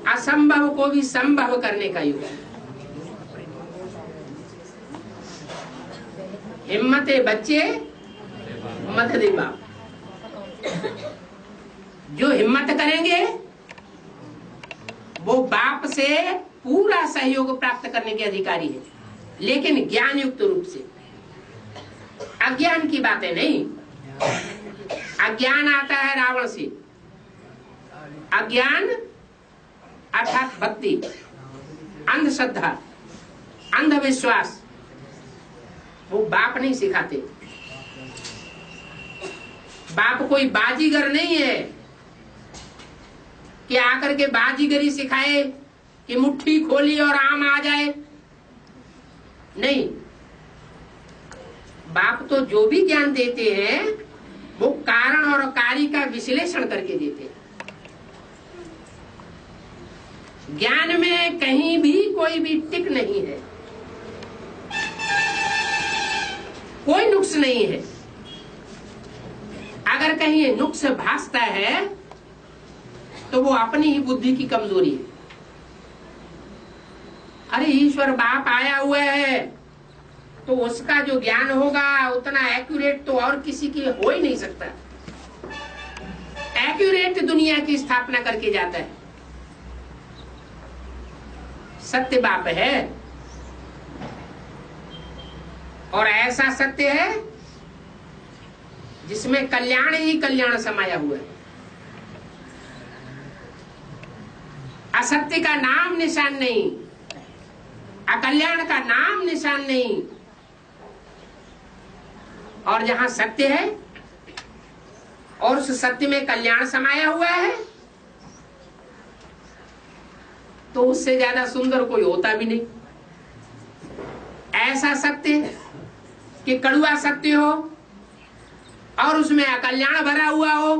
असंभव को भी संभव करने का युग है। हिम्मते बच्चे मत दे बाप। जो हिम्मत करेंगे वो बाप से पूरा सहयोग प्राप्त करने के अधिकारी है, लेकिन ज्ञान युक्त रूप से। अज्ञान की बातें नहीं। अज्ञान आता है रावण से। अज्ञान अर्थात भक्ति, अंधश्रद्धा, अंधविश्वास वो बाप नहीं सिखाते। बाप कोई बाजीगर नहीं है कि आकर के बाजीगरी सिखाए कि मुट्ठी खोली और आम आ जाए। नहीं, बाप तो जो भी ज्ञान देते हैं वो कारण और कार्य का विश्लेषण करके देते हैं। ज्ञान में कहीं भी कोई भी टिक नहीं है, कोई नुक्स नहीं है। अगर कहीं ये नुक्स भासता है तो वो अपनी ही बुद्धि की कमजोरी है। अरे ईश्वर बाप आया हुआ है तो उसका जो ज्ञान होगा उतना एक्यूरेट तो और किसी की हो ही नहीं सकता। एक्यूरेट दुनिया की स्थापना करके जाता है। सत्य बाप है और ऐसा सत्य है जिसमें कल्याण ही कल्याण समाया हुआ है। असत्य का नाम निशान नहीं, अकल्याण का नाम निशान नहीं। और जहां सत्य है और उस सत्य में कल्याण समाया हुआ है तो उससे ज्यादा सुंदर कोई होता भी नहीं। ऐसा सत्य कि कड़ुआ सत्य हो और उसमें अकल्याण भरा हुआ हो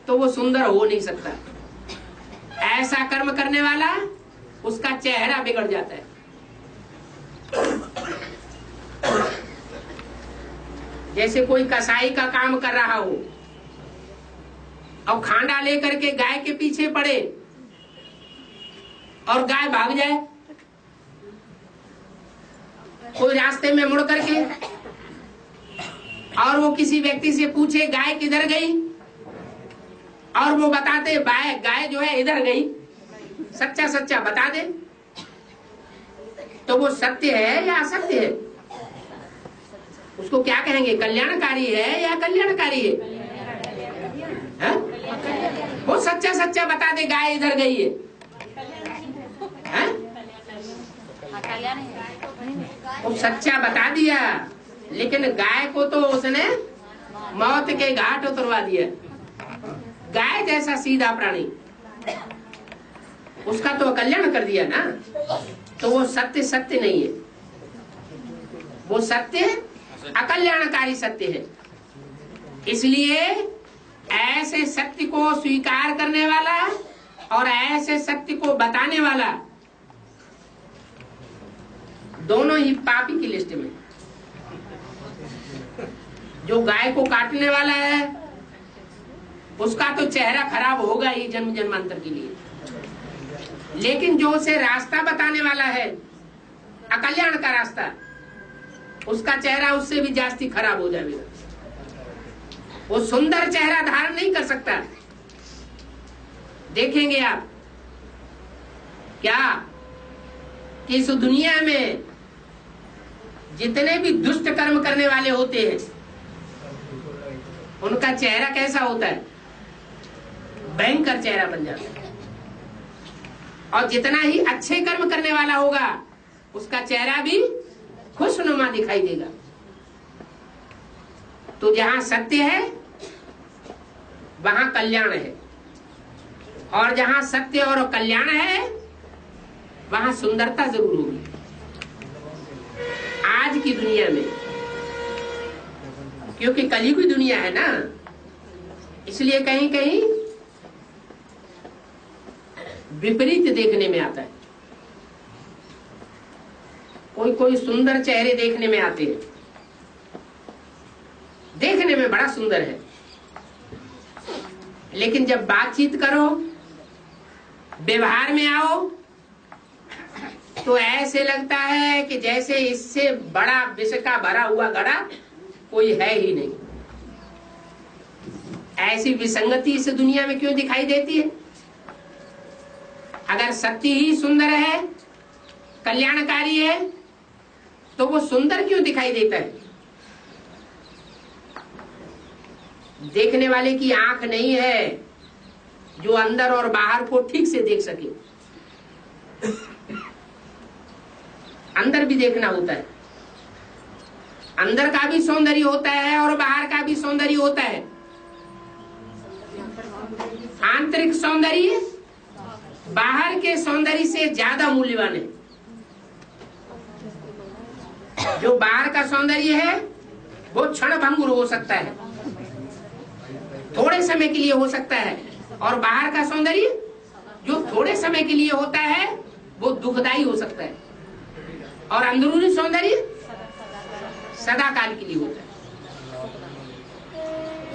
तो वो सुंदर हो नहीं सकता। ऐसा कर्म करने वाला उसका चेहरा बिगड़ जाता है। जैसे कोई कसाई का काम कर रहा हो और खांडा लेकर के गाय के पीछे पड़े और गाय भाग जाए। कोई रास्ते में मुड़ करके और वो किसी व्यक्ति से पूछे गाय किधर गई और वो बताते गाय जो है इधर गई, सच्चा सच्चा बता दे, तो वो सत्य है या असत्य है? उसको क्या कहेंगे? कल्याणकारी है या कल्याणकारी है? वो सच्चा सच्चा बता दे गाय इधर गई है, वो सच्चा बता दिया लेकिन गाय को तो उसने मौत के घाट उतरवा दिया। गाय जैसा सीधा प्राणी उसका तो कल्याण कर दिया ना। तो वो सत्य सत्य नहीं है, वो सत्य अकल्याणकारी सत्य है। इसलिए ऐसे सत्य को स्वीकार करने वाला और ऐसे सत्य को बताने वाला दोनों ही पापी की लिस्ट में। जो गाय को काटने वाला है उसका तो चेहरा खराब होगा ही जन्म जन्मांतर के लिए, लेकिन जो उसे रास्ता बताने वाला है अकल्याण का रास्ता, उसका चेहरा उससे भी जास्ती खराब हो जाएगा। वो सुंदर चेहरा धारण नहीं कर सकता। देखेंगे आप क्या कि इस दुनिया में जितने भी दुष्ट कर्म करने वाले होते हैं उनका चेहरा कैसा होता है? भयंकर चेहरा बन जाता है। और जितना ही अच्छे कर्म करने वाला होगा उसका चेहरा भी खुशनुमा दिखाई देगा। तो जहां सत्य है वहां कल्याण है, और जहां सत्य और कल्याण है वहां सुंदरता जरूर होगी। आज की दुनिया में, क्योंकि कलयुगी दुनिया है ना, इसलिए कहीं कहीं विपरीत देखने में आता है। कोई कोई सुंदर चेहरे देखने में आते हैं, देखने में बड़ा सुंदर है, लेकिन जब बातचीत करो, व्यवहार में आओ, तो ऐसे लगता है कि जैसे इससे बड़ा विष का भरा हुआ घड़ा कोई है ही नहीं। ऐसी विसंगति इस दुनिया में क्यों दिखाई देती है? अगर सत्य ही सुंदर है, कल्याणकारी है, तो वो सुंदर क्यों दिखाई देता है? देखने वाले की आंख नहीं है जो अंदर और बाहर को ठीक से देख सके। अंदर भी देखना होता है, अंदर का भी सौंदर्य होता है और बाहर का भी सौंदर्य होता है। आंतरिक सौंदर्य बाहर के सौंदर्य से ज्यादा मूल्यवान है। जो बाहर का सौंदर्य है वो क्षण भंगुर हो सकता है, थोड़े समय के लिए हो सकता है, और बाहर का सौंदर्य जो थोड़े समय के लिए होता है वो दुखदायी हो सकता है, और अंदरूनी सौंदर्य सदा काल के लिए होता है।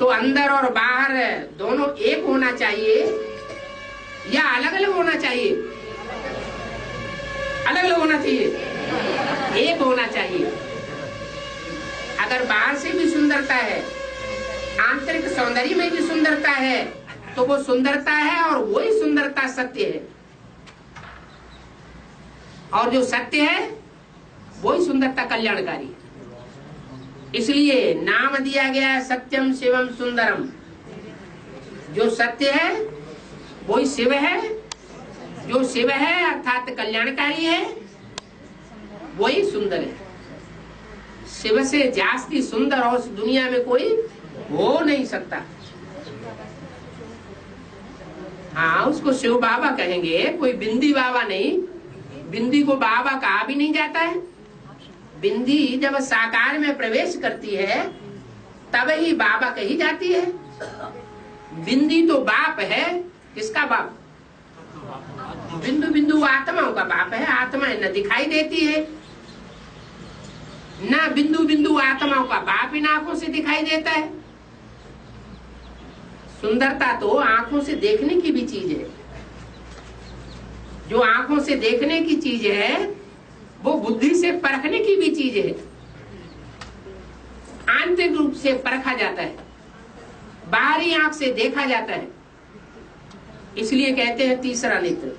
तो अंदर और बाहर दोनों एक होना चाहिए या अलग अलग होना चाहिए? अलग अलग होना चाहिए, एक होना चाहिए। अगर बाहर से भी सुंदरता है, आंतरिक सौंदर्य में भी सुंदरता है, तो वो सुंदरता है और वही सुंदरता सत्य है। और जो सत्य है वही सुंदरता कल्याणकारी है। इसलिए नाम दिया गया है सत्यम शिवम सुंदरम। जो सत्य है वही शिव है, जो शिव है अर्थात कल्याणकारी है वही सुंदर है। शिव से जास्ती सुंदर और दुनिया में कोई हो नहीं सकता। हाँ, उसको शिव बाबा कहेंगे, कोई बिंदी बाबा नहीं। बिंदी को बाबा कहा भी नहीं जाता है। बिंदी जब साकार में प्रवेश करती है तब ही बाबा कही जाती है। बिंदी तो बाप है। किसका बाप? बिंदु बिंदु आत्माओं का बाप है। आत्मा न दिखाई देती है, ना बिंदु बिंदु आत्माओं का बाप इन आंखों से दिखाई देता है। सुंदरता तो आंखों से देखने की भी चीज है। जो आंखों से देखने की चीज है वो बुद्धि से परखने की भी चीज है। आंतरिक रूप से परखा जाता है, बाहरी आंख से देखा जाता है। इसलिए कहते हैं तीसरा नेत्र।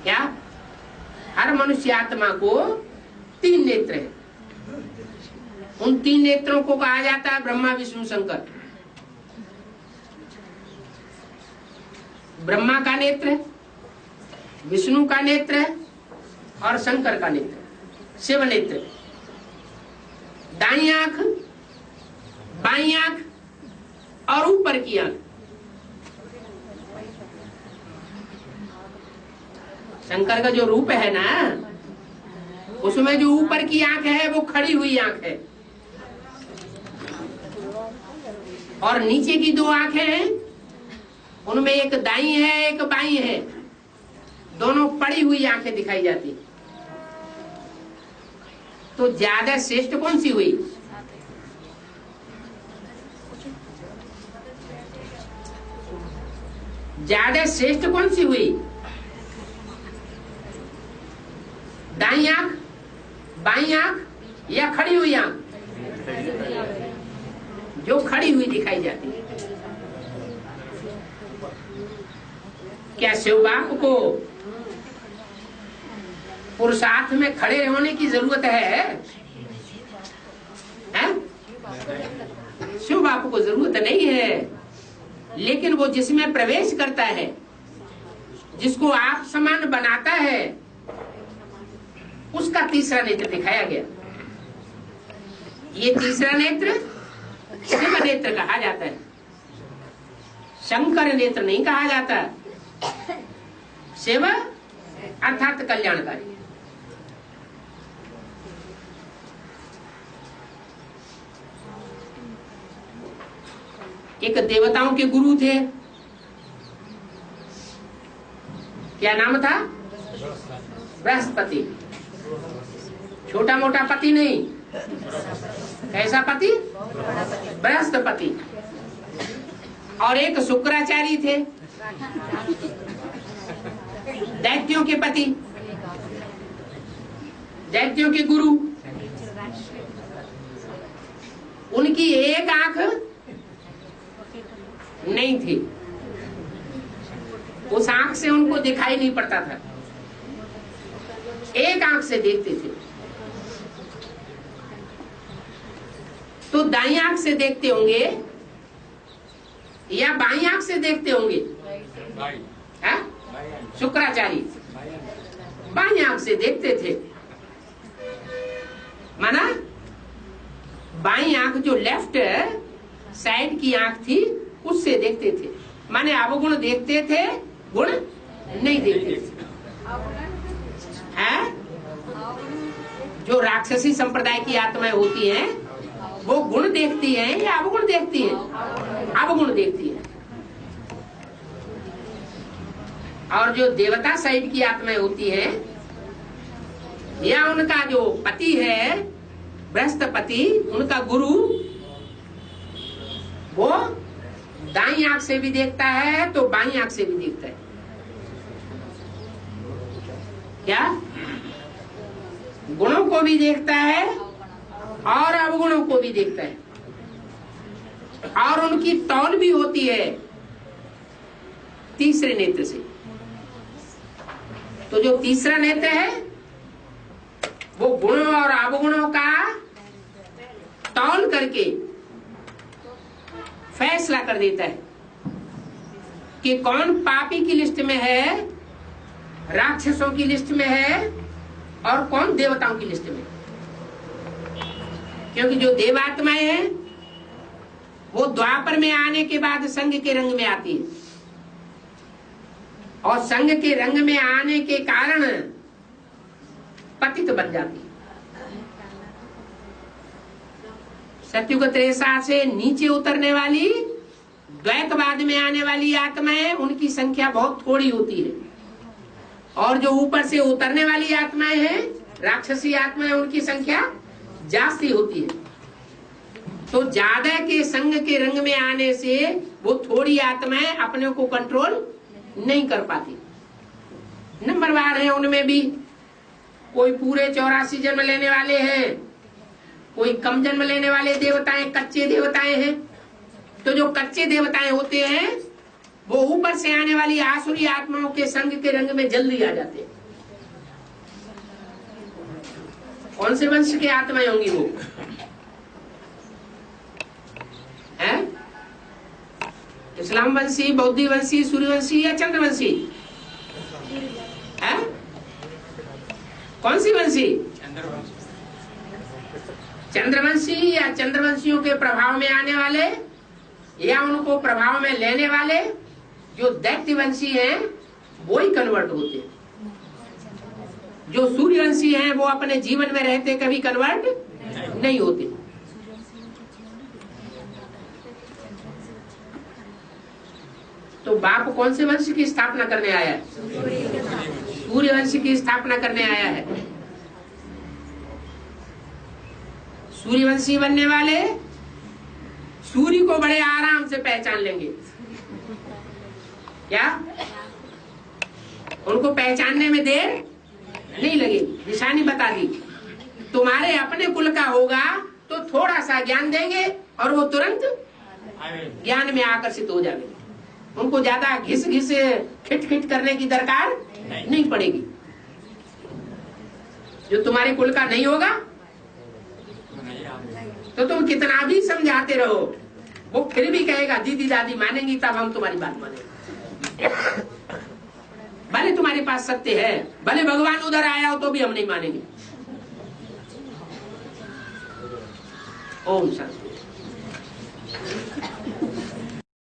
क्या? हर मनुष्य आत्मा को 3 नेत्र है। उन 3 नेत्रों को कहा जाता है ब्रह्मा विष्णु शंकर। ब्रह्मा का नेत्र है, विष्णु का नेत्र है और शंकर का नेत्र, शिव नेत्र। दाईं आंख, बाईं आंख और ऊपर की आंख। शंकर का जो रूप है ना, उसमें जो ऊपर की आंख है वो खड़ी हुई आंख है, और नीचे की 2 आंखें हैं, उनमें एक दाईं है एक बाईं है। दोनों पड़ी हुई आंखें दिखाई जाती। तो ज्यादा श्रेष्ठ कौन सी हुई? ज्यादा श्रेष्ठ कौन सी हुई? दाईं आंख, बाईं आंख या खड़ी हुई आंख? जो खड़ी हुई दिखाई जाती है। क्या शिव बाप को पुरुषार्थ में खड़े होने की जरूरत है? शिव बाप को जरूरत नहीं है, लेकिन वो जिसमें प्रवेश करता है, जिसको आप समान बनाता है, उसका तीसरा नेत्र दिखाया गया। ये तीसरा नेत्र शिव नेत्र कहा जाता है, शंकर नेत्र नहीं कहा जाता। शिव अर्थात कल्याणकारी। एक देवताओं के गुरु थे, क्या नाम था? बृहस्पति। छोटा मोटा पति नहीं, कैसा पति? बृहस्पति। और एक शुक्राचार्य थे, दैत्यों के पति, दैत्यों के गुरु। उनकी एक आंख नहीं थी, उस आंख से उनको दिखाई नहीं पड़ता था, एक आंख से देखते थे। तो दाईं आंख से देखते होंगे या बाईं आंख से देखते होंगे? शुक्राचार्य बाईं आंख से देखते थे। माना बाईं आंख जो लेफ्ट साइड की आंख थी उससे देखते थे। माने अवगुण देखते थे, गुण नहीं देखते थे। है? जो राक्षसी संप्रदाय की आत्माएं होती हैं वो गुण देखती हैं या अवगुण देखती हैं? अवगुण देखती हैं। और जो देवता साइड की आत्माएं होती हैं या उनका जो पति है बृहस्पति, उनका गुरु, वो दाईं आंख से भी देखता है तो बाईं आंख से भी देखता है। क्या? गुणों को भी देखता है और अवगुणों को भी देखता है, और उनकी तौल भी होती है तीसरे नेत्र से। तो जो तीसरा नेत्र है वो गुणों और अवगुणों का तौल करके फैसला कर देता है कि कौन पापी की लिस्ट में है, राक्षसों की लिस्ट में है, और कौन देवताओं की लिस्ट में। क्योंकि जो देवात्माएं हैं वो द्वापर में आने के बाद संघ के रंग में आती है, और संघ के रंग में आने के कारण पतित बन जाती है। सत्युग त्रेसा से नीचे उतरने वाली, द्वैतवाद में आने वाली आत्माएं, उनकी संख्या बहुत थोड़ी होती है, और जो ऊपर से उतरने वाली आत्माएं हैं, राक्षसी आत्माएं, उनकी संख्या जास्ती होती है। तो ज्यादा के संघ के रंग में आने से वो थोड़ी आत्माएं अपने को कंट्रोल नहीं कर पाती। नंबरवार है उनमें भी, कोई पूरे 84 जन्म लेने वाले हैं, कोई कम जन्म लेने वाले देवताएं, कच्चे देवताएं हैं। तो जो कच्चे देवताएं होते हैं वो ऊपर से आने वाली आसुरी आत्माओं के संग के रंग में जल्दी आ जाते हैं। कौन से वंश की आत्माएं होंगी वो? है इस्लाम वंशी, बौद्धी वंशी, सूर्यवंशी या चंद्रवंशी? है कौन सी वंशी? चंद्रवंशी या चंद्रवंशियों के प्रभाव में आने वाले, या उनको प्रभाव में लेने वाले जो दैत्यवंशी हैं वो ही कन्वर्ट होते हैं। जो सूर्यवंशी हैं वो अपने जीवन में रहते कभी कन्वर्ट नहीं होते। तो बाप कौन से वंश की स्थापना करने आया है? सूर्यवंश की स्थापना करने आया है। सूर्यवंशी बनने वाले सूर्य को बड़े आराम से पहचान लेंगे। क्या? उनको पहचानने में देर नहीं लगेगी। निशानी बता दी, तुम्हारे अपने कुल का होगा तो थोड़ा सा ज्ञान देंगे और वो तुरंत ज्ञान में आकर्षित हो जाएंगे। उनको ज्यादा घिस घिस खिट खिट करने की दरकार नहीं पड़ेगी। जो तुम्हारे कुल का नहीं होगा तो तुम कितना भी समझाते रहो, वो फिर भी कहेगा दीदी दादी मानेंगी तब हम तुम्हारी बात मानेंगे। भले तुम्हारे पास सत्य है, भले भगवान उधर आया हो तो भी हम नहीं मानेंगे। ओम शांति।